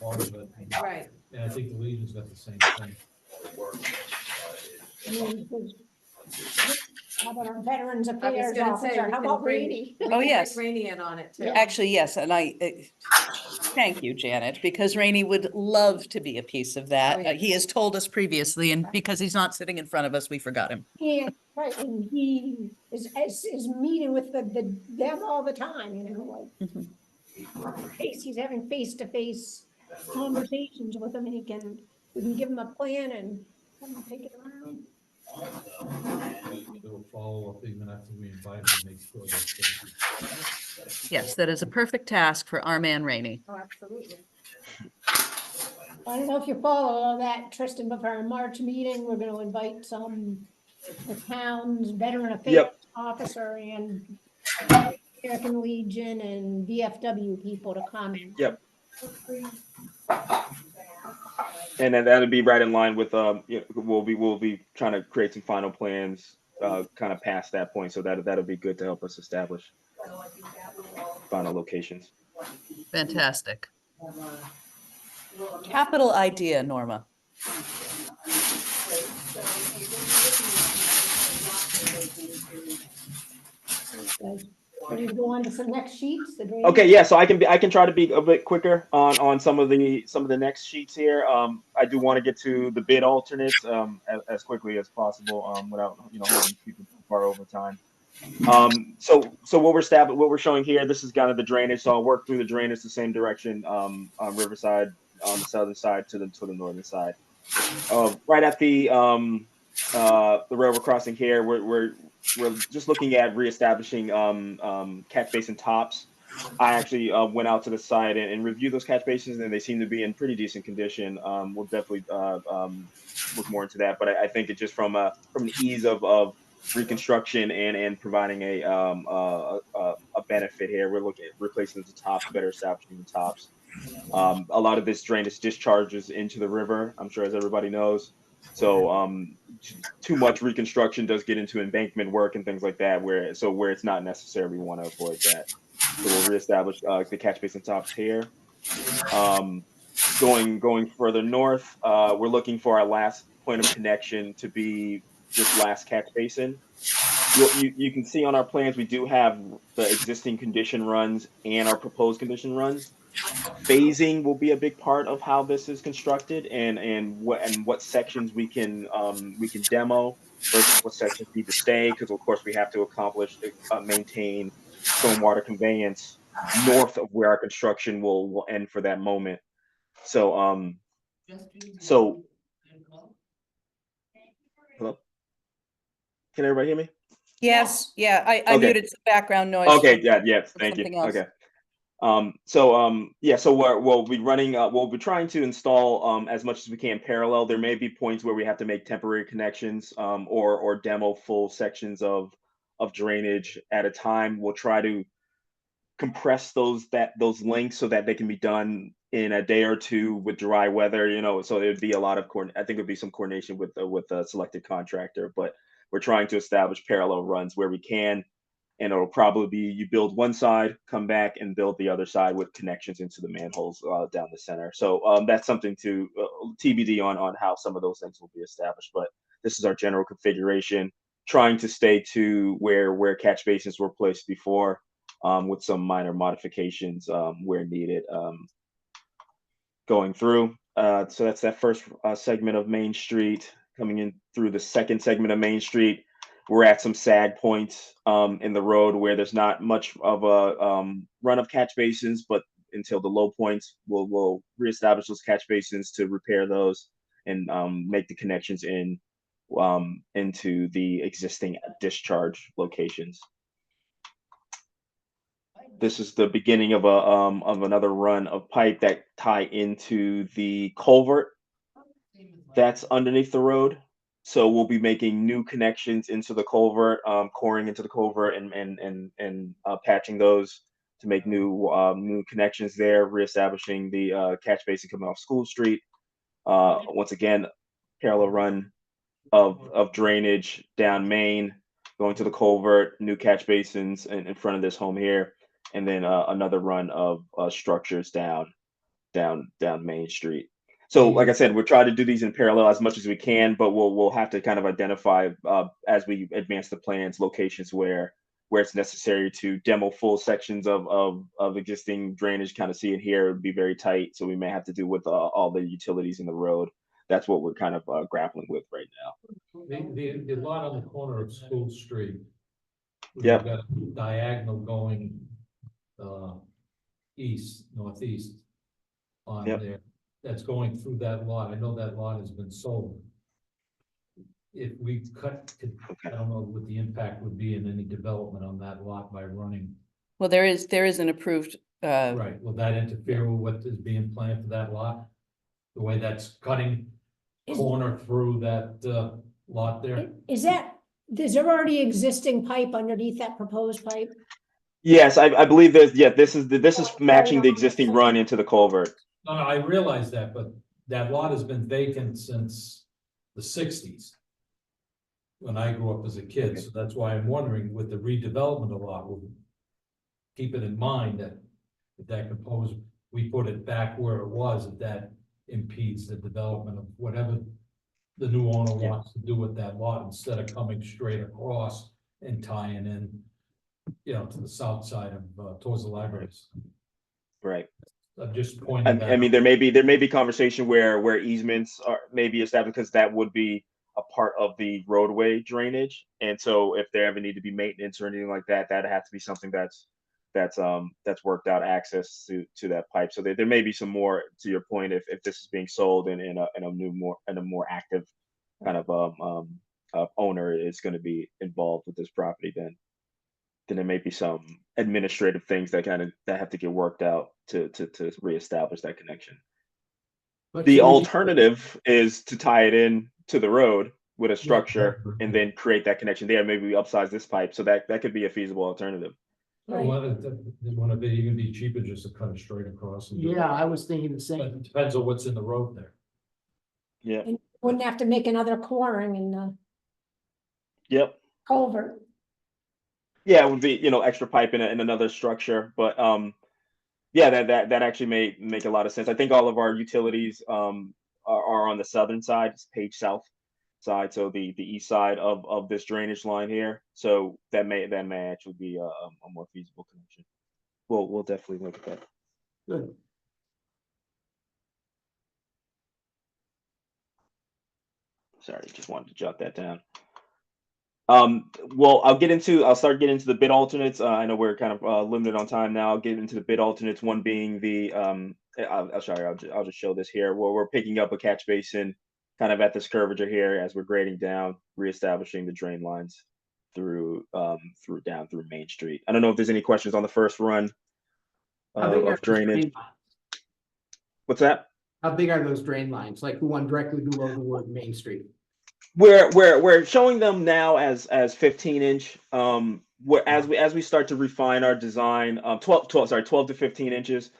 Part of it, Right. and I think the Legion's got the same thing. I mean, how about our Veterans I was Affairs gonna say, Officer? we How can about bring, Brady? we Oh, can bring yes. Rainey in on it too. Yeah. Actually, yes, and thank you, Janet, because Rainey would love to be a piece of that. Oh, yeah. He has told us previously, and because he's not sitting in front of us, we forgot him. Yeah, right, and he is meeting with them all the time, you know, Mhm. like, he's having face-to-face conversations with them, and we can give him a plan and have him take it around. We do a follow-up even after we invite him to make sure that. Yes, that is a perfect task for our man Rainey. Oh, absolutely. I don't know if you follow all that, Tristan, but for our March meeting, we're gonna invite the town's veteran affairs Yep. officer and American Legion and VFW people to comment. Yep. And then that'll be right in line with we'll be trying to create some final plans kind of past that point, so that'll be good to help us establish final locations. Fantastic. Capital idea, Norma. Ready to go on to some next sheets? The drainage- Okay, yeah, so I can try to be a bit quicker on some of the next sheets here. I do want to get to the bid alternates as quickly as possible without holding people too far over time. So what we're showing here, this is kind of the drainage. So I'll work through the drainage the same direction on Riverside on the southern side to the northern side. Right at the railroad crossing here, we're just looking at reestablishing catch basin tops. I actually went out to the site and reviewed those catch basins, and they seem to be in pretty decent condition. We'll definitely look more into that, but I think it just from an ease of reconstruction and providing a benefit here. We're looking at replacing the tops, better establishing the tops. A lot of this drainage discharges into the river, I'm sure, as everybody knows. So too much reconstruction does get into embankment work and things like that, where it's not necessary, we want to avoid that. So we'll reestablish the catch basin tops here. Going further north, we're looking for our last point of connection to be this last catch basin. You can see on our plans, we do have the existing condition runs and our proposed condition runs. Phasing will be a big part of how this is constructed and what sections we can demo versus what sections need to stay, because of course we have to maintain stormwater conveyance north of where our construction will end for that moment. So hello, can everybody hear me? Yes, yeah, I Okay. muted some background noise. Okay, from- yeah, from thank you. something else. Okay. So we'll be trying to install as much as we can parallel. There may be points where we have to make temporary connections or demo full sections of drainage at a time. We'll try to compress those links so that they can be done in a day or two with dry weather, so there'd be a lot of I think there'd be some coordination with a selected contractor, but we're trying to establish parallel runs where we can. And it'll probably be you build one side, come back and build the other side with connections into the manholes down the center. So that's something to TBD on how some of those things will be established. But this is our general configuration, trying to stay to where catch basins were placed before, with some minor modifications where needed. Going through, so that's that first segment of Main Street. Coming in through the second segment of Main Street, we're at some sag points in the road where there's not much of a run of catch basins, but until the low points, we'll reestablish those catch basins to repair those and make the connections into the existing discharge locations. This is the beginning of another run of pipe that tie into the culvert that's underneath the road. So we'll be making new connections into the culvert, coring into the culvert and patching those make new connections there, reestablishing the catch basin coming off School Street. Once again, parallel run of drainage down Main, going to the culvert, new catch basins in front of this home here, and then another run of structures down Main Street. So, like I said, we're trying to do these in parallel as much as we can, but we'll have to kind of identify as we advance the plans locations where it's necessary to demo full sections of existing drainage. Kind of see it here, it would be very tight, so we may have to do with all the utilities in the road. That's what we're kind of grappling with right now. The lot on the corner of School Street. We've Yep. got a diagonal going northeast on Yep. there. That's going through that lot. I know that lot has been sold. If we I don't know what the impact would be in any development on that lot by running. Well, there is an approved, Right, will that interfere with what is being planned for that lot? The way that's cutting corner through that lot there? Is there already existing pipe underneath that proposed pipe? Yes, I believe this is matching the existing run into the culvert. No, I realize that, but that lot has been vacant since the sixties. When I grew up as a kid, so that's why I'm wondering with the redevelopment of the lot, we'll keep it in mind that if that proposed, we put it back where it was, if that impedes the development of whatever the new owner wants to do with that lot, instead of coming straight across and tying in, to the south side of towards the libraries. Right. I'm just pointing that I mean, out. there may be conversation where easements are maybe established, because that would be a part of the roadway drainage. And so if there ever need to be maintenance or anything like that, that'd have to be something that's worked out, access to that pipe. So there may be some more, to your point, if this is being sold and a more active kind of owner is going to be involved with this property, then there may be some administrative things that have to get worked out to reestablish that connection. But The should we- alternative is to tie it in to the road with a structure Yeah. and then create that connection there. Maybe we upsize this pipe, so that could be a feasible alternative. Wouldn't it even be cheaper just to cut it straight across? And do it? Yeah, I was thinking the But same. it depends on what's in the road there. Yeah. And wouldn't have to make another coring in the Yep. culvert. Yeah, it would be, extra pipe in another structure, but yeah, that actually may make a lot of sense. I think all of our utilities are on the southern side, it's Page South side, so the east side of this drainage line here. So that may actually be a more feasible connection. We'll definitely look at that. Good. Sorry, just wanted to jot that down. Well, I'll start getting into the bid alternates. I know we're kind of limited on time now. I'll get into the bid alternates. One being the I'll just show this here. Where we're picking up a catch basin kind of at this curvature here as we're grading down, reestablishing the drain lines through Main Street. I don't know if there's any questions on the first run How big are of those drainage. drain lines? What's that? How big are those drain lines? Like the one directly below the word Main Street? We're showing them now as 15-inch. As we start to refine our design, 12 to 15 inches.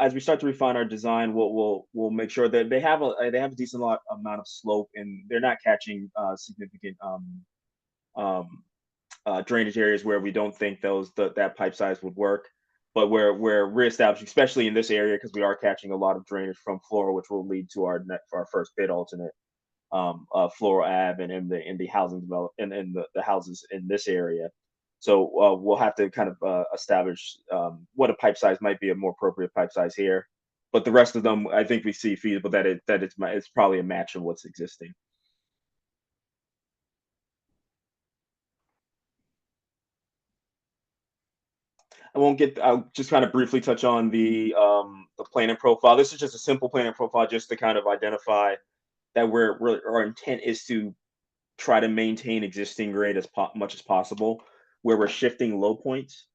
As we start to refine our design, we'll make sure that they have a decent amount of slope, and they're not catching significant drainage areas where we don't think that pipe size would work. But we're reestablishing, especially in this area, because we are catching a lot of drainage from Flora, which will lead to our first bid alternate. Floral Ave and in the housing development and the houses in this area. So we'll have to kind of establish what a pipe size might be, a more appropriate pipe size here. But the rest of them, I think we see feasible that it's probably a match of what's existing. I'll just kind of briefly touch on the planning profile. This is just a simple planning profile just to kind of identify that our intent is to try to maintain existing grade as much as possible. Where we're shifting low points,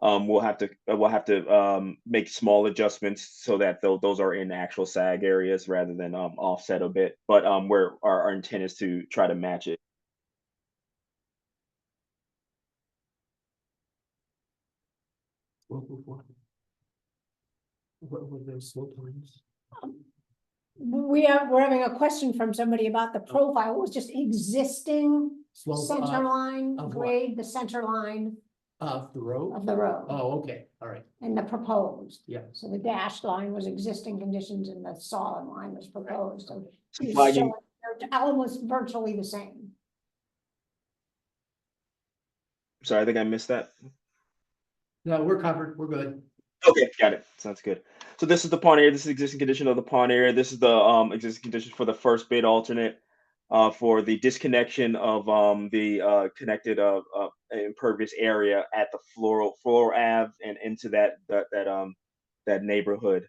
we'll have to make small adjustments so that those are in actual sag areas rather than offset a bit. But where our intent is to try to match it. What were those slope lines? We're having a question from somebody about the profile. It was just existing Slope center line of what? grade, the center line Of the road? of the road Oh, okay, all right, and the proposed. yeah. So the dashed line was existing conditions and the solid line was proposed. So So it's flagging- showing they're almost virtually the same. Sorry, I think I missed that. No, we're covered, we're good. Okay, got it. Sounds good. So this is the pond area. This is the existing condition of the pond area. This is the existing condition for the first bid alternate for the disconnection of the connected impervious area at the Floral Ave and into that neighborhood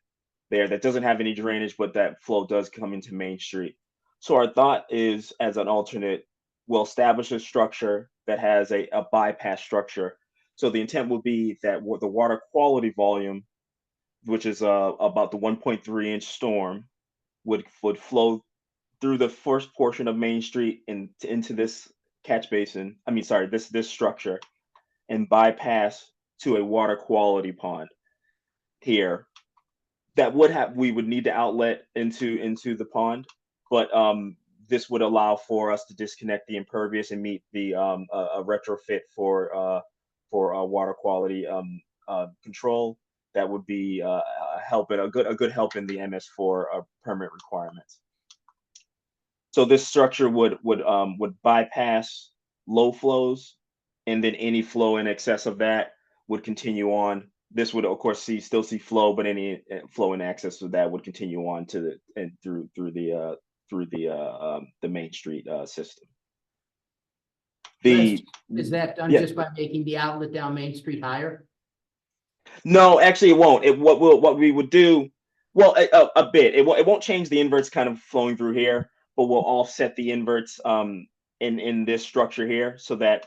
there that doesn't have any drainage, but that flow does come into Main Street. So our thought is, as an alternate, we'll establish a structure that has a bypass structure. So the intent will be that the water quality volume, which is about the 1.3-inch storm, would flow through the first portion of Main Street into this catch basin. I mean, sorry, this structure, and bypass to a water quality pond here. That we would need to outlet into the pond, but this would allow for us to disconnect the impervious and meet the a retrofit for water quality control. That would be a good help in the MS4 permit requirements. So this structure would bypass low flows, and then any flow in excess of that would continue on. This would of course still see flow, but any flow in excess of that would continue on to through the Main Street system. Is that done yeah. just by making the outlet down Main Street higher? No, actually, it won't. What we would do, well, a bit. It won't change the inverts kind of flowing through here, but we'll offset the inverts in this structure here so that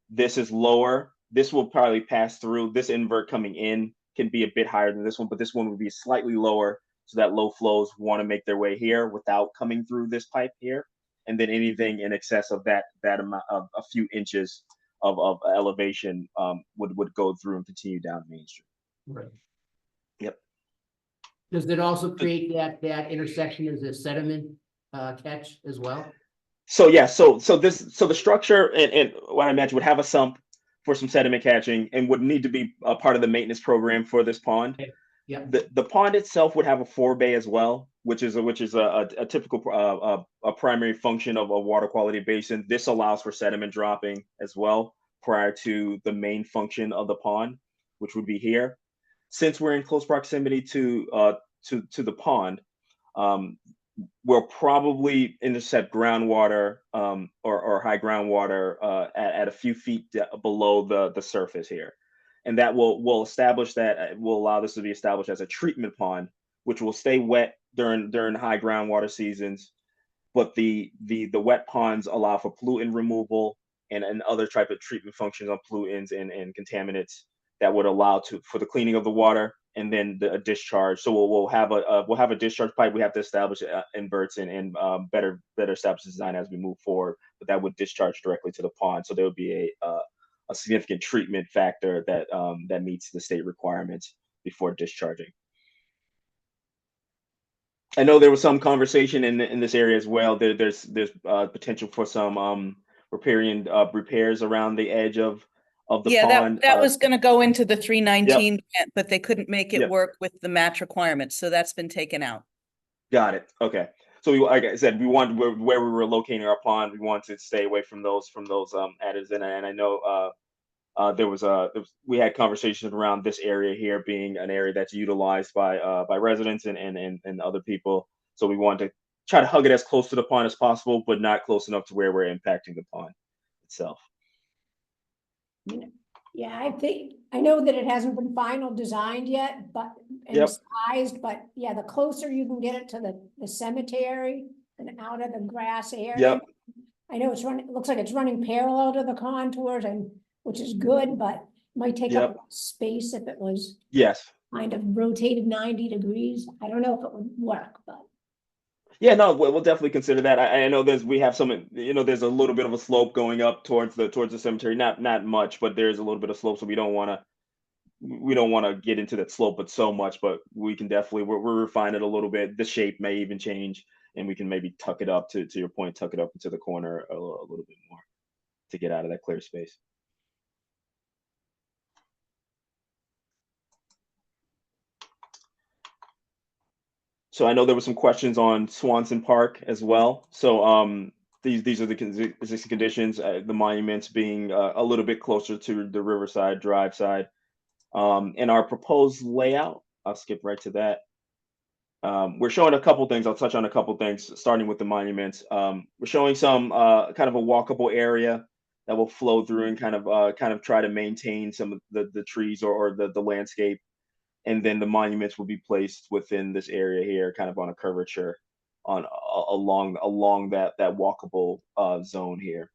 this is lower. This will probably pass through. This invert coming in can be a bit higher than this one, but this one would be slightly lower so that low flows want to make their way here without coming through this pipe here. And then anything in excess of that amount of a few inches of elevation would go through and continue down Main Street. Right. Yep. Does it also create that intersection as a sediment catch as well? So yeah, so the structure and what I imagine would have a sump for some sediment catching and would need to be a part of the maintenance program for this pond. Okay. Yeah. The pond itself would have a forebay as well, which is a typical a primary function of a water quality basin. This allows for sediment dropping as well prior to the main function of the pond, which would be here. Since we're in close proximity to the pond, we'll probably intercept groundwater or high groundwater at a few feet below the surface here. And that will establish that, will allow this to be established as a treatment pond, which will stay wet during high groundwater seasons. But the wet ponds allow for pollutant removal and other type of treatment functions on pollutants and contaminants that would allow for the cleaning of the water and then the discharge. So we'll have a discharge pipe. We have to establish inverts and better establish design as we move forward. But that would discharge directly to the pond. So there would be a significant treatment factor that meets the state requirements before discharging. I know there was some conversation in this area as well. There's potential for some repairs around the edge of the pond. That was going to go into the 319, but they couldn't make it work with the match requirements, so that's been taken out. Got it. Okay. So like I said, we wanted where we were locating our pond, we wanted to stay away from those additives, and I know we had conversations around this area here being an area that's utilized by residents and other people. So we wanted to try to hug it as close to the pond as possible, but not close enough to where we're impacting the pond itself. Yeah, I know that it hasn't been final designed yet, and sized, but yeah, the closer you can get it to the cemetery and out of the grass area. I know it looks like it's running parallel to the contours, and which is good, but might take up space if it was kind of rotated 90 degrees. I don't know if it would work, but. Yeah, no, we'll definitely consider that. I know we have some, there's a little bit of a slope going up towards the cemetery, not much, but there's a little bit of slope, so we don't want we don't want to get into that slope, but so much, but we can definitely, we're refine it a little bit. The shape may even change, and we can maybe tuck it up to your point, tuck it up into the corner a little bit more to get out of that clear space. So I know there were some questions on Swanson Park as well. So these are the existing conditions, the monuments being a little bit closer to the Riverside Drive side. In our proposed layout, I'll skip right to that. We're showing a couple things. I'll touch on a couple things, starting with the monuments. We're showing some kind of a walkable area that will flow through and kind of try to maintain some of the trees or the landscape. And then the monuments will be placed within this area here, kind of on a curvature along that walkable zone here.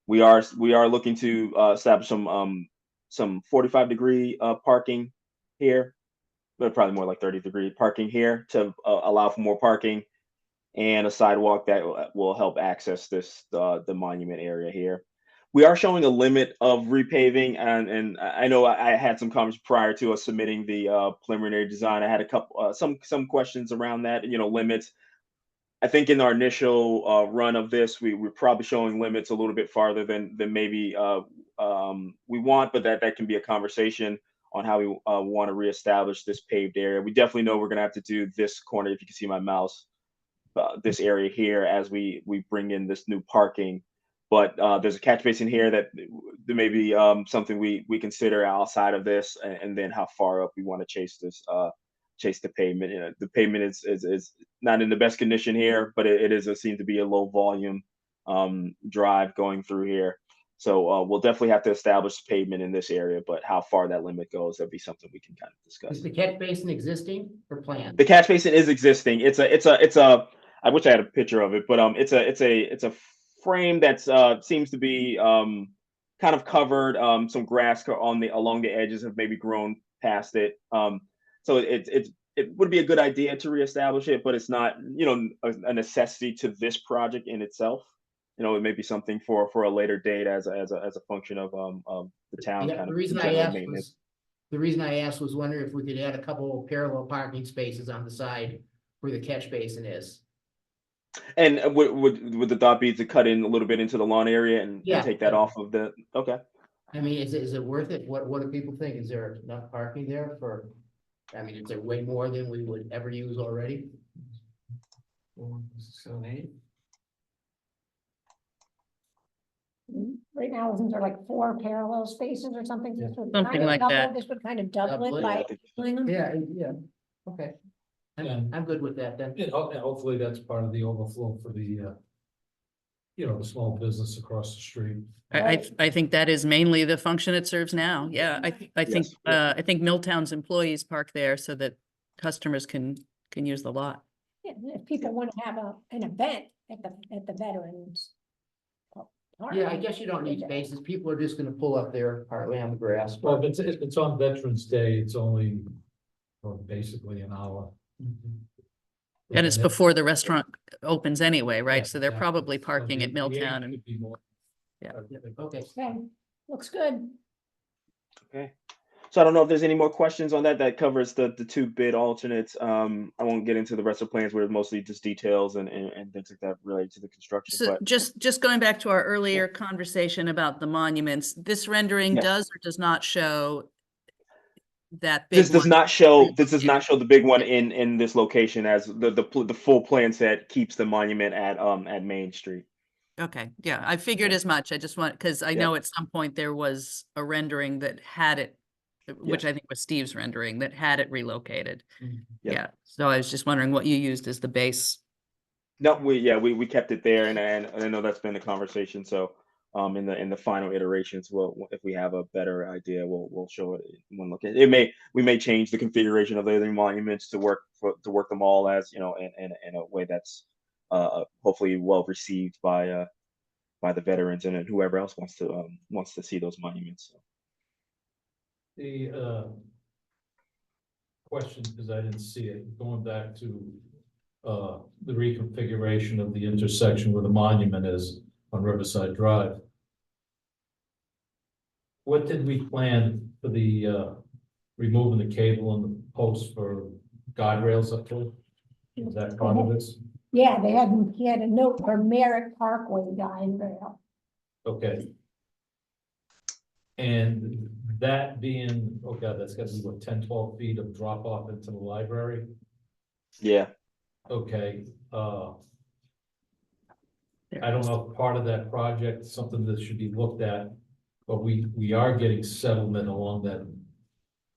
We are looking to establish some 45-degree parking here, but probably more like 30-degree parking here to allow for more parking, and a sidewalk that will help access the monument area here. We are showing a limit of repaving, and I know I had some comments prior to us submitting the preliminary design. I had a couple some questions around that, limits. I think in our initial run of this, we're probably showing limits a little bit farther than maybe we want, but that can be a conversation on how we want to reestablish this paved area. We definitely know we're going to have to do this corner, if you can see my mouse, this area here as we bring in this new parking. But there's a catch basin here that there may be something we consider outside of this, and then how far up we want to chase the pavement. The pavement is not in the best condition here, but it seems to be a low volume drive going through here. So we'll definitely have to establish pavement in this area, but how far that limit goes, that'd be something we can kind of discuss. Is the catch basin existing or planned? The catch basin is existing. It's a I wish I had a picture of it, but it's a frame that's seems to be kind of covered. Some grass along the edges have maybe grown past it. So it would be a good idea to reestablish it, but it's not, a necessity to this project in itself. It may be something for a later date as a function of the town. Yeah, kind the of reason I general asked maintenance. was wondering if we could add a couple parallel parking spaces on the side where the catch basin is. And would the thought be to cut in a little bit into the lawn area and Yeah. take that off of the, okay. I mean, is it worth it? What do people think? Is there enough parking there for, I mean, is there way more than we would ever use already? Right now, isn't there like 4 parallel spaces or something? Yeah. This would Something kind of like double- that. This would kind of double Double it it, by I think- doing them. Yeah, okay. Yeah. I'm good with that then. And hopefully that's part of the overflow for the small business across the street. I think that is mainly the function it serves now. Yeah, I think, Yes. I think Milltown's employees park there so that customers can use the lot. Yeah, if people want to have an event at the veterans. park, Yeah, I guess you don't need spaces. People are just gonna pull up there partly on the grass. Well, if it's on Veterans Day, it's only basically an hour. And it's before the restaurant opens anyway, Yeah, right? So they're exactly. probably So parking at the age Milltown and could be more. Yeah. Okay. Okay, looks good. Okay. So I don't know if there's any more questions on that. That covers the 2 bid alternates. I won't get into the rest of plans where it's mostly just details and things like that related to the construction, so but just going back to our earlier conversation about the monuments, this rendering Yes. does or does not show that big this does one? not show the big one in this location, as the full plan set keeps the monument at Main Street. Okay, yeah, I figured as much. I just want, because I Yeah. know at some point there was a rendering that had it, which I think was Steve's rendering, that had it relocated. Yeah. Yeah, so I was just wondering what you used as the base. No, we kept it there, and I know that's been the conversation. So in the final iterations, if we have a better idea, we'll show it in one look. We may change the configuration of the other monuments to work them all as in a way that's hopefully well received by the veterans and whoever else wants to see those monuments. The question, because I didn't see it, going back to the reconfiguration of the intersection where the monument is on Riverside Drive. What did we plan for the, removing the cable and the post for guardrails up to it? Is that part of this? Yeah, he had a note for Merrick Parkway guardrail. Okay. And that being, oh God, that's gotta be what, 10, 12 feet of drop off into the library? Yeah, Okay, I don't know if part of that project, something that should be looked at, but we are getting settlement along that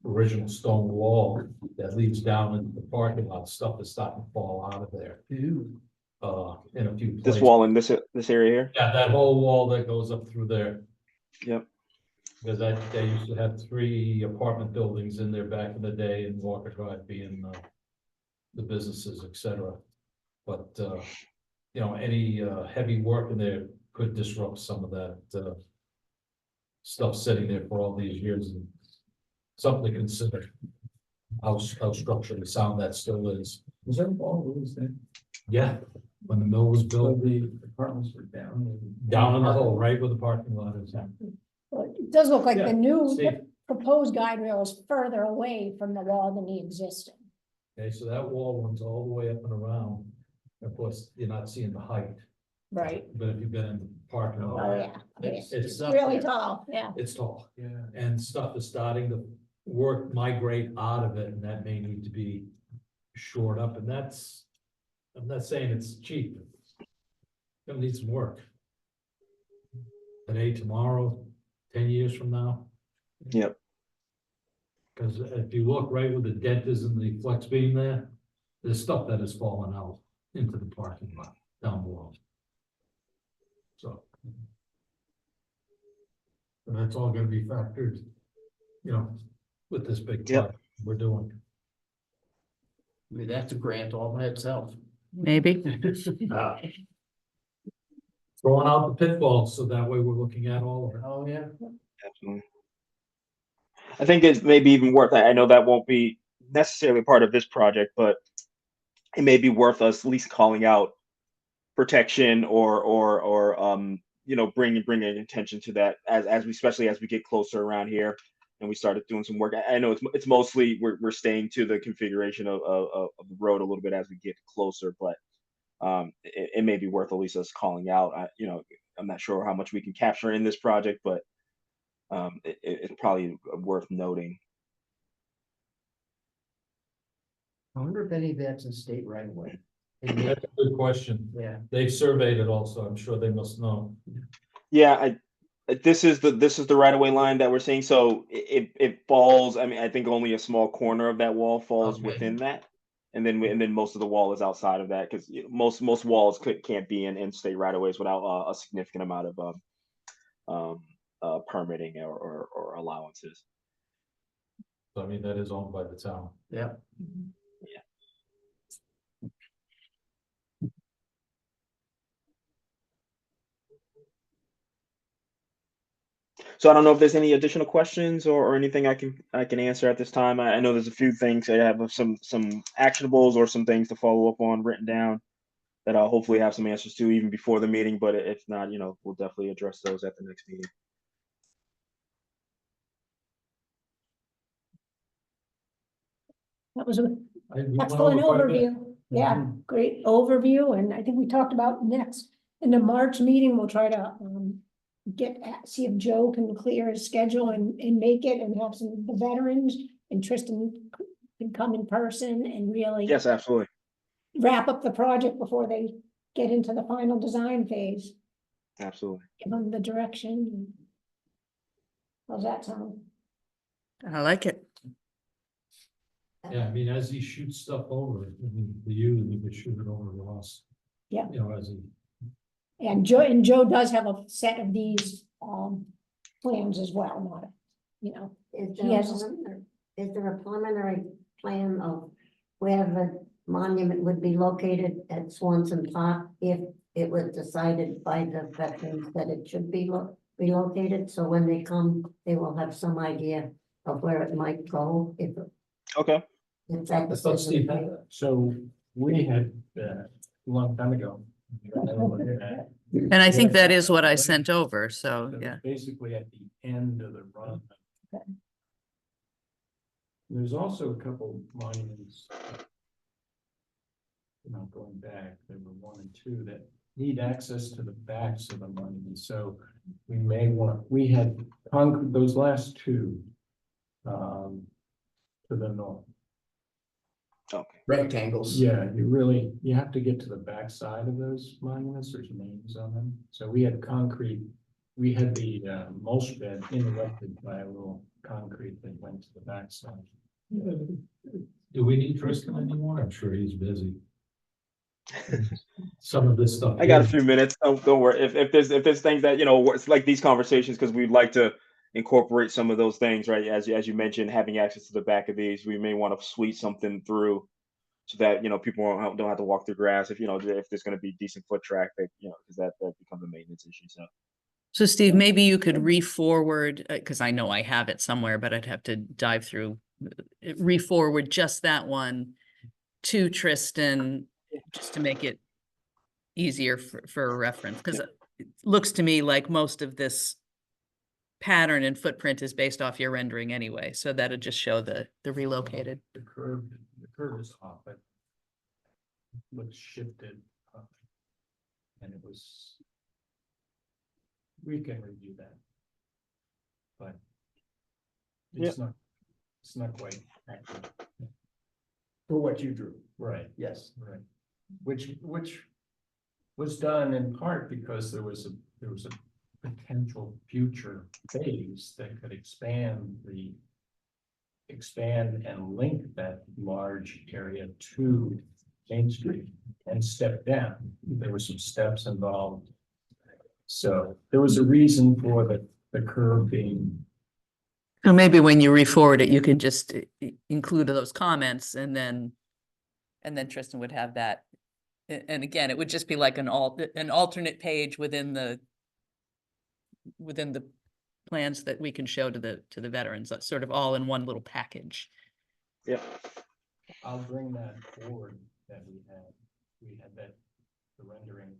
original stone wall that leads down into the parking lot. Stuff is starting to fall out of there. In a few this places. wall in this area here. Yeah, that whole wall that goes up through there. Yep. Because they used to have 3 apartment buildings in there back in the day, and Walker Drive being the businesses, et cetera. But any heavy work in there could disrupt some of that stuff sitting there for all these years, and something to consider. How structurally sound that still is. Was that all always there? Yeah, when the mill was So built, the apartments were down. down in the hole, right where the parking lot is. Well, it does look like Yeah, the new Steve. proposed guardrail is further away from the wall than the existing. Okay, so that wall runs all the way up and around. Of course, you're not seeing the height, Right. but if you've been in the parking lot. Oh, yeah. It's up Really there. tall, yeah. It's tall, Yeah. and stuff is starting to migrate out of it, and that may need to be shored up, and that's, I'm not saying it's cheap. It's gonna need some work. Today, tomorrow, 10 years from now. Yep. Because if you look right where the dent is in the flex beam there, there's stuff that has fallen out into the parking lot down below. So. And that's all gonna be factored, with this big Yep. project we're doing. I mean, that's a grant all by itself. Maybe. Throwing out the pitfalls, so that way we're looking at all of it. Oh, yeah. Absolutely. I think it's maybe even worth. I know that won't be necessarily part of this project, but it may be worth us at least calling out protection or bringing attention to that as we, especially as we get closer around here and we started doing some work. I know it's mostly we're staying to the configuration of the road a little bit as we get closer, but it may be worth at least us calling out. I'm not sure how much we can capture in this project, but it's probably worth noting. I wonder if any of that's in state right away. That's a good question. Yeah. They've surveyed it also, I'm sure they must know. Yeah, this is the right of way line that we're seeing. So it falls. I mean, I think only a small corner of that wall falls Okay. within that, and then most of the wall is outside of that because most walls can't be in state right of ways without a significant amount of permitting or allowances. So I mean, that is owned by the town. Yeah. So I don't know if there's any additional questions or anything I can answer at this time. I know there's a few things I have some actionables or some things to follow up on written down that I'll hopefully have some answers to even before the meeting. But if not, we'll definitely address those at the next meeting. That was an We went excellent over quite a bit. overview. Yeah, great overview. And I think we talked about next, in the March meeting, we'll try to see if Joe can clear his schedule and make it and have some of the veterans and Tristan can come in person and really Yes, absolutely. wrap up the project before they get into the final design phase. Absolutely. Give them the direction. How's that sound? I like it. Yeah, I mean, as he shoots stuff over, I mean, the you, we could shoot it over to us. Yeah. As he, And Joe does have a set of these plans as well, not, Is He has- there a preliminary plan of where the monument would be located at Swanson Park if it was decided by the veterans that it should be relocated? So when they come, they will have some idea of where it might go if Okay. that I thought Steve had decision. that. So we had, a long time ago. And I think that is what I sent over, so, So yeah. Basically at the end of the run. There's also a couple monuments. Not going back, there were 1 and 2 that need access to the backs of the monuments, so we may want, we had those last 2. To the north. Okay. Rectangles. Yeah, you have to get to the back side of those monuments, there's names on them, so we had concrete. We had the mulch bed interrupted by a little concrete that went to the back side. Do we need Tristan anymore? I'm sure he's busy. Some of this stuff. I got a here- few minutes. Don't worry. If there's things that, it's like these conversations, because we'd like to incorporate some of those things, right? As you mentioned, having access to the back of these, we may want to sweep something through so that, people don't have to walk through grass if there's going to be decent foot traffic, because that becomes a maintenance issue. So Steve, maybe you could re-forward, because I know I have it somewhere, but I'd have to dive through, re-forward just that one to Tristan, just to make it easier for reference, because it looks to me like most of this pattern and footprint is based off your rendering anyway, so that'd just show the relocated. The curve is off, but looks shifted up. And it was, we can review that. But it's not quite accurate. For what you drew, Right, yes. right. Which was done in part because there was a potential future phase that could expand and link that large area to Main Street and step down. There were some steps involved. So there was a reason for the curve being. So maybe when you re-forward it, you can just include those comments and then Tristan would have that. And again, it would just be like an alternate page within the plans that we can show to the veterans, that's sort of all in one little package. Yeah. I'll bring that forward that we had that, the rendering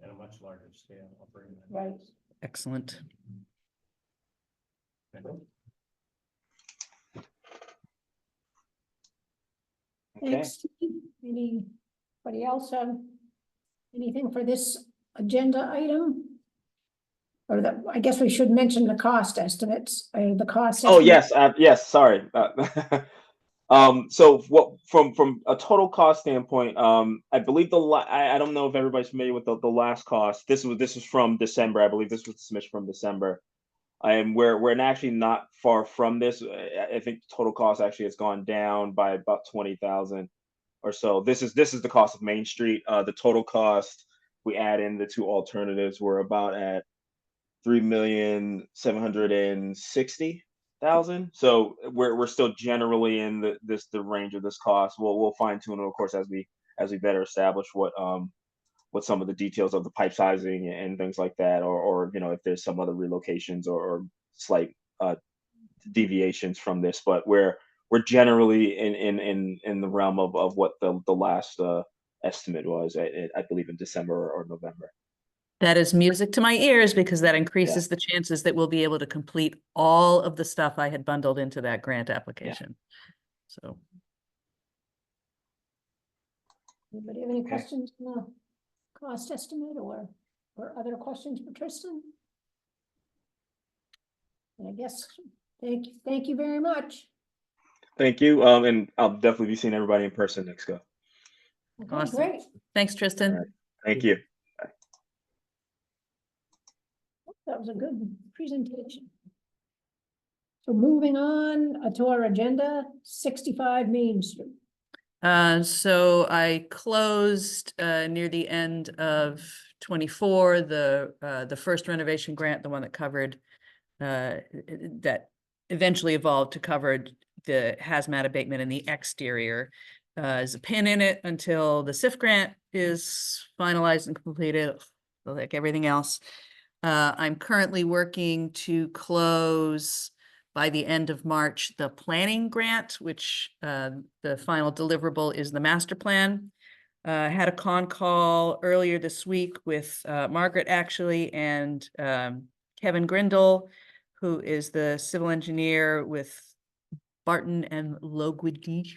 at a much larger scale. I'll bring that. Right. Excellent. Okay. Okay. Thanks. Anybody else have anything for this agenda item? Or I guess we should mention the cost estimates, the cost. Oh, estimate- yes, sorry. So from a total cost standpoint, I believe I don't know if everybody's familiar with the last cost. This was from December. I believe this was the submission from December. And we're actually not far from this. I think the total cost actually has gone down by about 20,000 or so. This is the cost of Main Street. The total cost, we add in the 2 alternatives, we're about at 3,760,000. So we're still generally in the range of this cost. We'll fine tune it, of course, as we better establish what some of the details of the pipe sizing and things like that, or if there's some other relocations or slight deviations from this. But we're generally in the realm of what the last estimate was. I believe in December or November. That is music to my ears, because that increases the chances that we'll be able to complete all of the stuff I had bundled into that grant application. So. Anybody have any questions on the cost estimate or other questions for Tristan? And I guess, thank you very much. Thank you. And I'll definitely be seeing everybody in person next go. Okay, Awesome. great. Thanks, Tristan. All right. Thank you. That was a good presentation. So moving on to our agenda, 65 Main Street. So I closed near the end of 24, the first renovation grant, the one that covered that eventually evolved to cover the hazmat abatement in the exterior. There's a pin in it until the SIF grant is finalized and completed, like everything else. I'm currently working to close by the end of March the planning grant, which the final deliverable is the master plan. Had a con call earlier this week with Margaret actually, and Kevin Grindle, who is the civil engineer with Barton and Logwidish,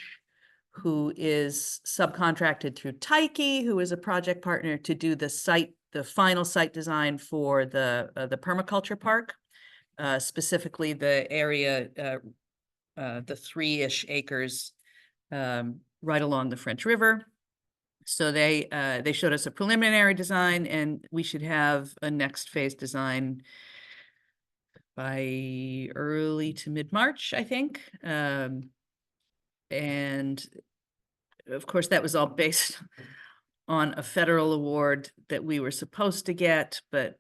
who is subcontracted through Tyche, who is a project partner to do the final site design for the permaculture park, specifically the area, the 3-ish acres right along the French River. So they showed us a preliminary design, and we should have a next phase design by early to mid-March, I think. And of course, that was all based on a federal award that we were supposed to get, but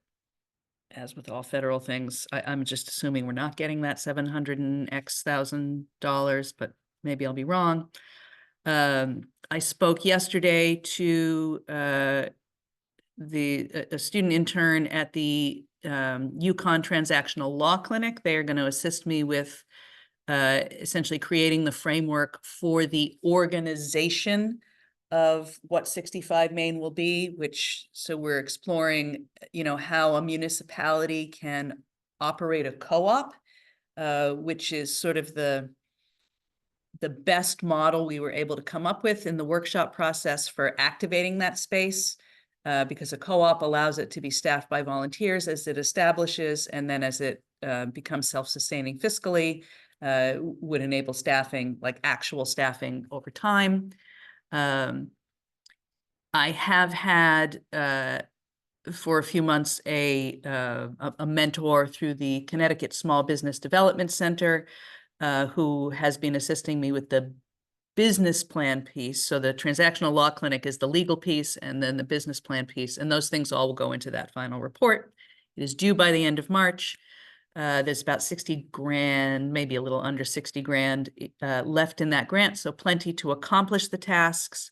as with all federal things, I'm just assuming we're not getting that $700,000, but maybe I'll be wrong. I spoke yesterday to a student intern at the UConn Transactional Law Clinic. They are going to assist me with essentially creating the framework for the organization of what 65 Main will be, so we're exploring, how a municipality can operate a co-op, which is sort of the best model we were able to come up with in the workshop process for activating that space, because a co-op allows it to be staffed by volunteers as it establishes, and then as it becomes self-sustaining fiscally, would enable staffing, like actual staffing over time. I have had for a few months a mentor through the Connecticut Small Business Development Center, who has been assisting me with the business plan piece. So the transactional law clinic is the legal piece, and then the business plan piece, and those things all will go into that final report. It is due by the end of March. There's about 60 grand, maybe a little under 60 grand left in that grant, so plenty to accomplish the tasks.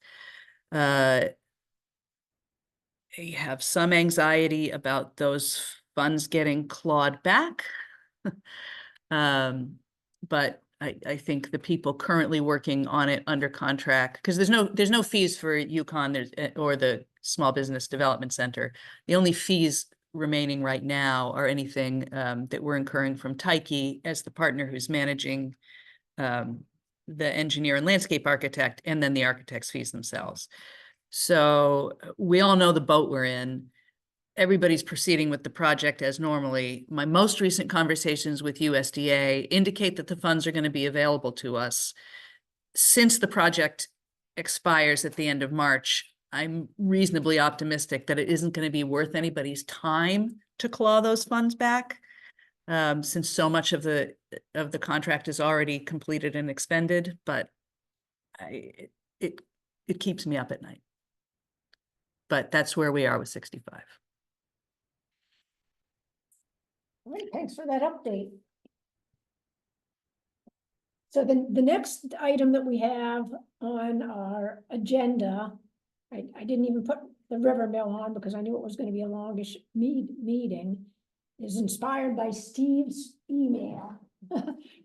I have some anxiety about those funds getting clawed back. But I think the people currently working on it under contract, because there's no fees for UConn or the Small Business Development Center. The only fees remaining right now are anything that we're incurring from Tyche as the partner who's managing the engineer and landscape architect, and then the architect's fees themselves. So we all know the boat we're in. Everybody's proceeding with the project as normally. My most recent conversations with USDA indicate that the funds are going to be available to us. Since the project expires at the end of March, I'm reasonably optimistic that it isn't going to be worth anybody's time to claw those funds back, since so much of the contract is already completed and expended. But it keeps me up at night. But that's where we are with 65. All right, thanks for that update. So the next item that we have on our agenda, I didn't even put the River Mill on because I knew it was going to be a longish meeting, is inspired by Steve's email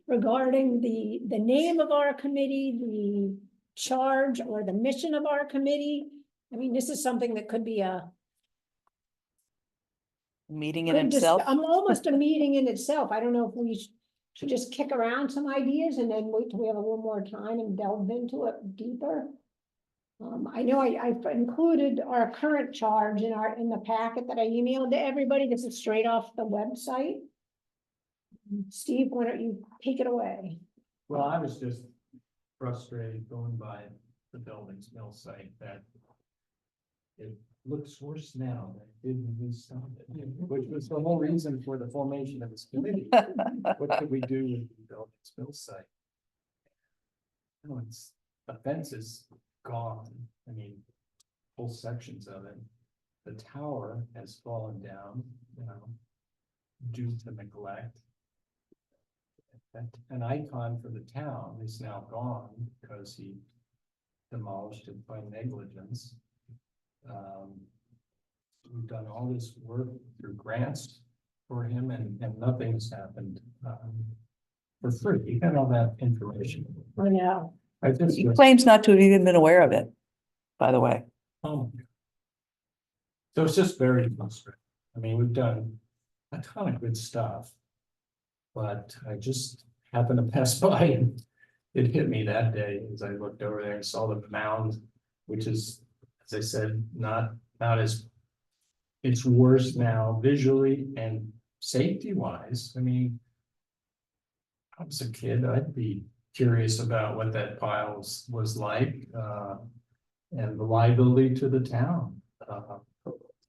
regarding the name of our committee, the charge or the mission of our committee. I mean, this is something that could be a Meeting in itself. I'm almost a meeting in itself. I don't know if we should just kick around some ideas and then wait till we have a little more time and delve into it deeper. I know I've included our current charge in the packet that I emailed to everybody. This is straight off the website. Steve, why don't you take it away? Well, I was just frustrated going by the buildings mill site that it looks worse now than it did when we started, which was the whole reason for the formation of this committee. What could we do with the buildings mill site? No, the fence is gone. I mean, whole sections of it. The tower has fallen down, due to neglect. An icon for the town is now gone because he demolished it by negligence. We've done all this work through grants for him, and nothing's happened for free. You got all that information. I know. He claims not to have even been aware of it, by the way. Oh. So it's just very frustrating. I mean, we've done a ton of good stuff, but I just happened to pass by and it hit me that day as I looked over there and saw the mound, which is, as I said, not as. It's worse now visually and safety wise. I mean. I was a kid, I'd be curious about what that pile was like, and the liability to the town.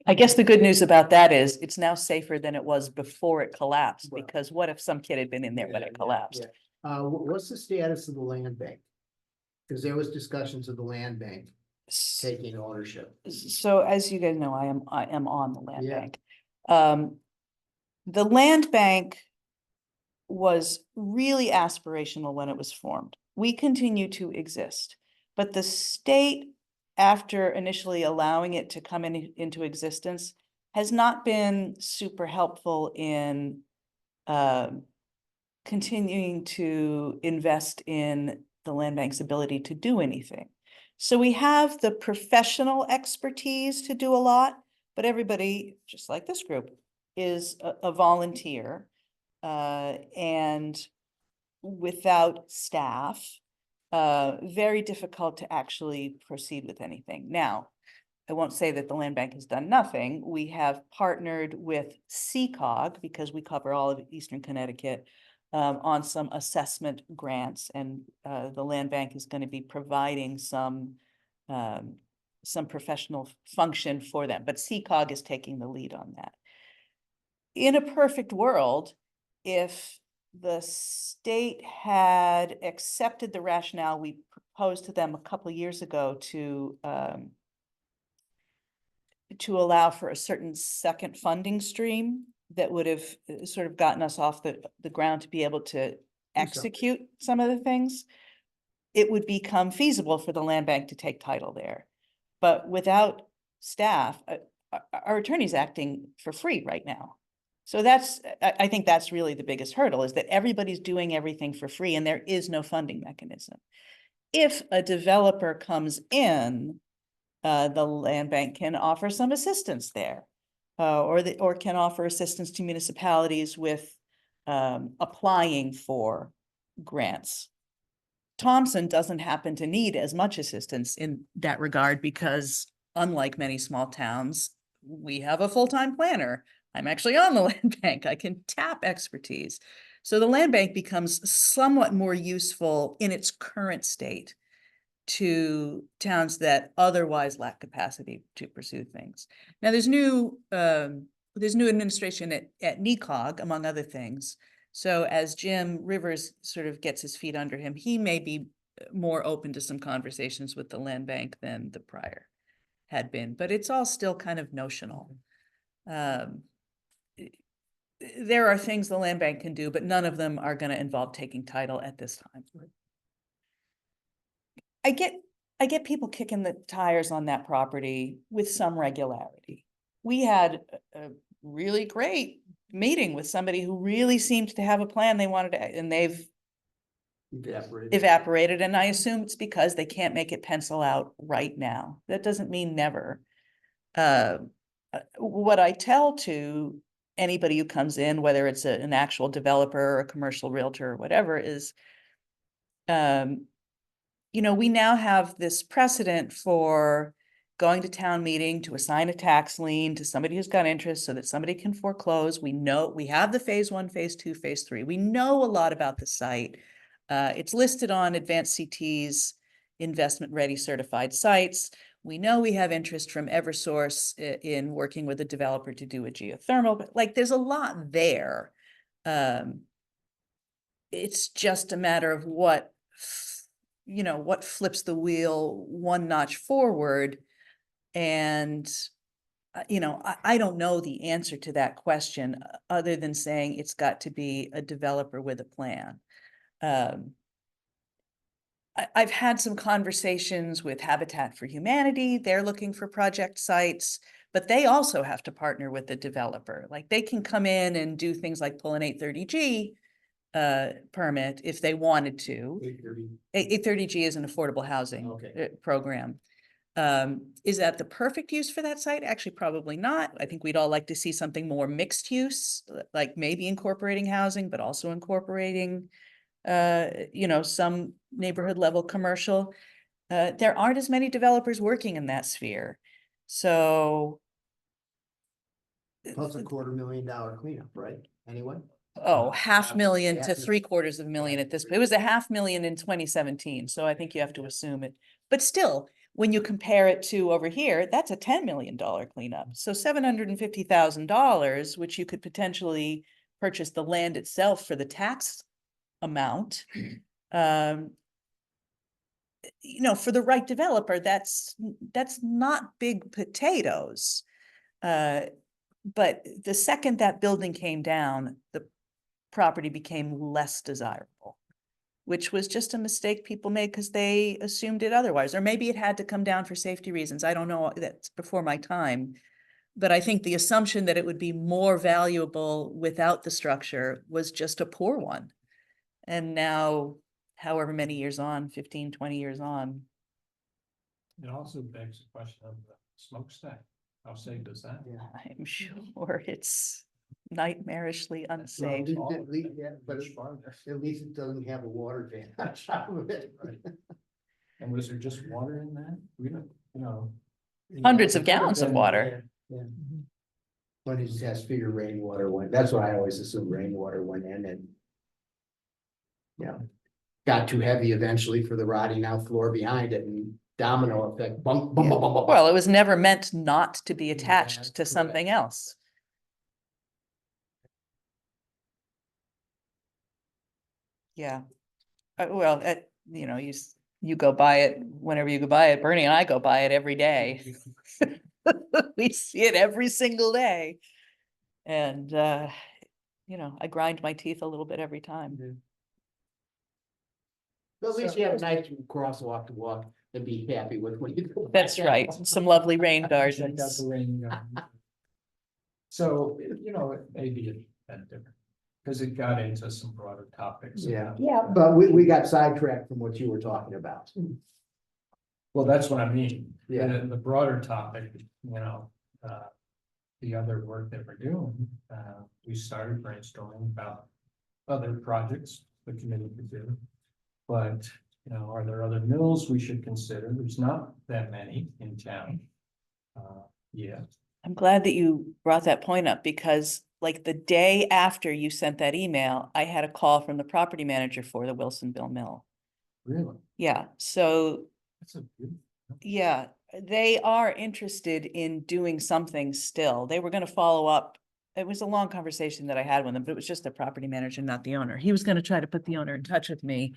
I guess the good news about that is it's now safer than it was before it collapsed, Right. because what if some kid had been in there when it collapsed? What's the status of the land bank? Because there was discussions of the land bank taking ownership. So as you guys know, I am on the land Yeah. bank. The land bank was really aspirational when it was formed. We continue to exist, but the state, after initially allowing it to come into existence, has not been super helpful in continuing to invest in the land bank's ability to do anything. So we have the professional expertise to do a lot, but everybody, just like this group, is a volunteer. And without staff, very difficult to actually proceed with anything. Now, I won't say that the land bank has done nothing. We have partnered with CCOG, because we cover all of Eastern Connecticut, on some assessment grants, and the land bank is going to be providing some professional function for them, but CCOG is taking the lead on that. In a perfect world, if the state had accepted the rationale we proposed to them a couple of years ago to allow for a certain second funding stream that would have sort of gotten us off the ground to be able to execute some of the things, it would become feasible for the land bank to take title there. But without staff, our attorney's acting for free right now. So I think that's really the biggest hurdle, is that everybody's doing everything for free and there is no funding mechanism. If a developer comes in, the land bank can offer some assistance there, or can offer assistance to municipalities with applying for grants. Thompson doesn't happen to need as much assistance in that regard, because unlike many small towns, we have a full-time planner. I'm actually on the land bank. I can tap expertise. So the land bank becomes somewhat more useful in its current state to towns that otherwise lack capacity to pursue things. Now there's new administration at NECOG, among other things. So as Jim Rivers sort of gets his feet under him, he may be more open to some conversations with the land bank than the prior had been, but it's all still kind of notional. There are things the land bank can do, but none of them are going to involve taking title at this time. I get people kicking the tires on that property with some regularity. We had a really great meeting with somebody who really seemed to have a plan they wanted to, and they've evaporated. And I assume it's because they can't make it pencil out right now. That doesn't mean never. What I tell to anybody who comes in, whether it's an actual developer or a commercial realtor or whatever, is, we now have this precedent for going to town meeting to assign a tax lien to somebody who's got interest so that somebody can foreclose. We know we have the phase 1, phase 2, phase 3. We know a lot about the site. It's listed on Advanced CT's investment ready certified sites. We know we have interest from Eversource in working with a developer to do a geothermal, but like there's a lot there. It's just a matter of what flips the wheel one notch forward. And, I don't know the answer to that question other than saying it's got to be a developer with a plan. I've had some conversations with Habitat for Humanity. They're looking for project sites, but they also have to partner with the developer. Like they can come in and do things like pull an 830G permit if they wanted to. 830G is an affordable housing program. Is that the perfect use for that site? Actually, probably not. I think we'd all like to see something more mixed use, like maybe incorporating housing, but also incorporating, some neighborhood level commercial, there aren't as many developers working in that sphere. So, Plus $250,000 cleanup, right? Anyway, oh, 500,000 to Yeah. 750,000 at this, it was 500,000 in 2017, so I think you have to assume it. But still, when you compare it to over here, that's a $10 million cleanup. So $750,000, which you could potentially purchase the land itself for the tax amount. You know, for the right developer, that's not big potatoes. But the second that building came down, the property became less desirable, which was just a mistake people made because they assumed it otherwise, or maybe it had to come down for safety reasons. I don't know, that's before my time. But I think the assumption that it would be more valuable without the structure was just a poor one. And now, however many years on, 15, 20 years on, It also begs the question of the smokestack. How safe is that? yeah. I'm sure it's nightmarishly Well, unsafe. at least, yeah, but at least it doesn't have a water jan on top of it. And was there just water in that? We don't, you know. Hundreds of It could have gallons of been, water. Yeah. But it just has figure rainwater went, that's what I always assumed rainwater went in and. Yeah, got too heavy eventually for the rotting out floor behind it and domino effect, bump, bump, Yeah. bump, bump, bump. Well, it was never meant not to be attached to correct. something else. Yeah. Well, you know, you go by it whenever you go by it. Bernie and I go by it every day. We see it every single day. And, you know, I grind my teeth a little bit every time. But at least you have a nice crosswalk to walk and be happy with when you go. That's back right. out. Some lovely rain Check out gardens. the rain garden. So, you know, it may be a different, because it got into some broader topics. Yeah. Yeah. But we got sidetracked from what you were talking about. Well, that's what I mean. Yeah. The broader topic, you know, the other work that we're doing, we started brainstorming about other projects the committee could do. But, you know, are there other mills we should consider? There's not that many in town. Yeah, I'm glad that you brought that point up because like the day after you sent that email, I had a call from the property manager for the Wilsonville Mill. really, Yeah, so that's a good. yeah, they are interested in doing something still. They were gonna follow up. It was a long conversation that I had with them, but it was just the property manager, not the owner. He was gonna try to put the owner in touch with me.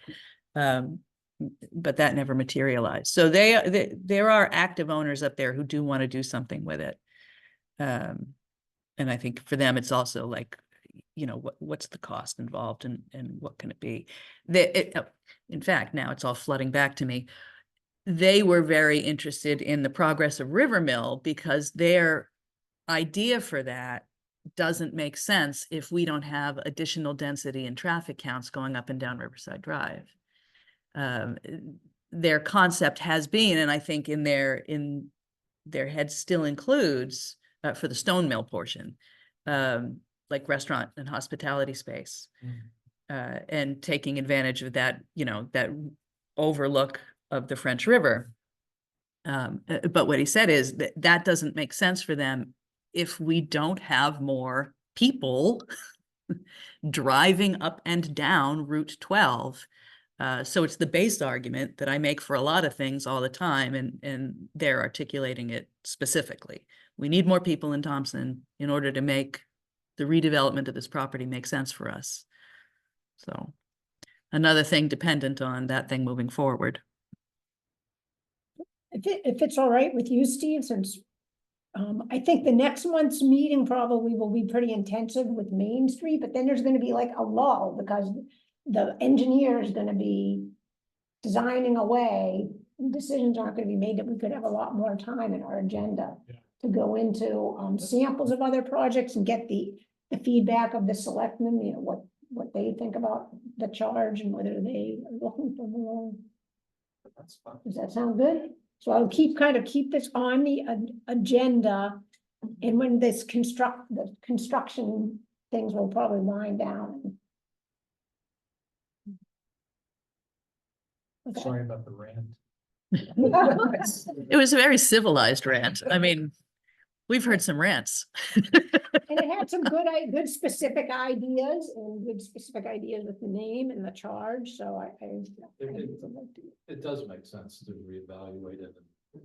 But that never materialized. So there are active owners up there who do want to do something with it. And I think for them, it's also like, you know, what's the cost involved and what can it be? In fact, now it's all flooding back to me. They were very interested in the progress of River Mill because their idea for that doesn't make sense if we don't have additional density and traffic counts going up and down Riverside Drive. Their concept has been, and I think in their head still includes for the stone mill portion, like restaurant and hospitality space, and taking advantage of that, you know, that overlook of the French River. But what he said is that doesn't make sense for them if we don't have more people driving up and down Route 12. So it's the base argument that I make for a lot of things all the time, and they're articulating it specifically. We need more people in Thompson in order to make the redevelopment of this property make sense for us. So another thing dependent on that thing moving forward. If it's all right with you, Steve, since I think the next month's meeting probably will be pretty intensive with Main Street, but then there's gonna be like a lull because the engineer is gonna be designing away. Decisions aren't gonna be made that we could have a lot more time in our agenda to go into samples of other projects and get the feedback of the selectmen, you know, what they think about the charge and whether they are looking for more. That's fun. Does that sound good? So I'll keep this on the agenda. And when the construction things will probably wind down. Okay. Sorry about the rant. It was a very civilized rant. I mean, we've heard some rants. And it had some good specific ideas and good specific ideas with the name and the charge, so I. It does make sense to reevaluate it and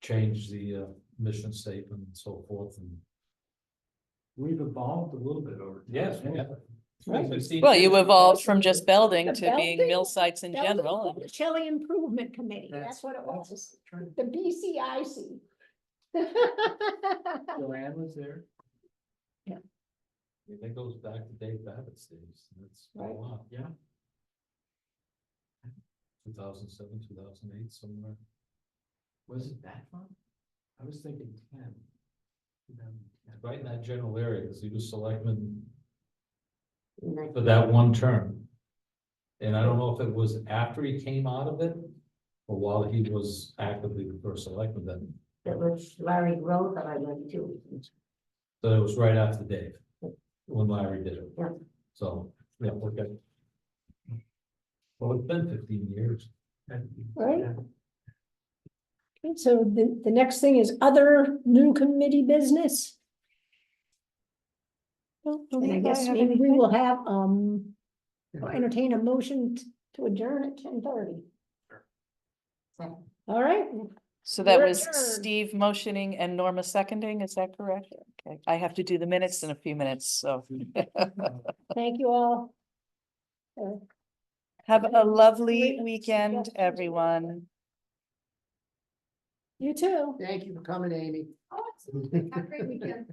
change the mission statement and so forth and. We've evolved a little bit over. Yes, time. yeah. Right. 15 Well, you years. evolved from just Belding The to being Belding- mill sites in That was general. the Shelley Improvement Committee, that's what it was, the BCIC. Joanne was there. I mean, that goes back to Dave Babbitt's days. That's a Right. lot. Yeah. 2007, 2008, somewhere. Was it that far? I was thinking 10. 2010. Right in that general area, because he was selectman And for that one term. And I don't know if it was after he came out of it or while he was actively the first selectman then. That was Larry Grove that I went to. So it was right after Dave, when Larry did it. Yeah. So, yeah, okay. Well, it's been 15 years. Right. Okay, so the next thing is other new committee business. And I guess maybe we will have, or entertain a motion to adjourn at 10:30. All right, So that We're was adjourned. Steve motioning and Norma seconding, is that correct? Okay, I have to do the minutes in a few minutes, so. thank you all. Have a lovely Great weekend, suggestions. everyone. You too. Thank you for coming, Amy. Have a great weekend.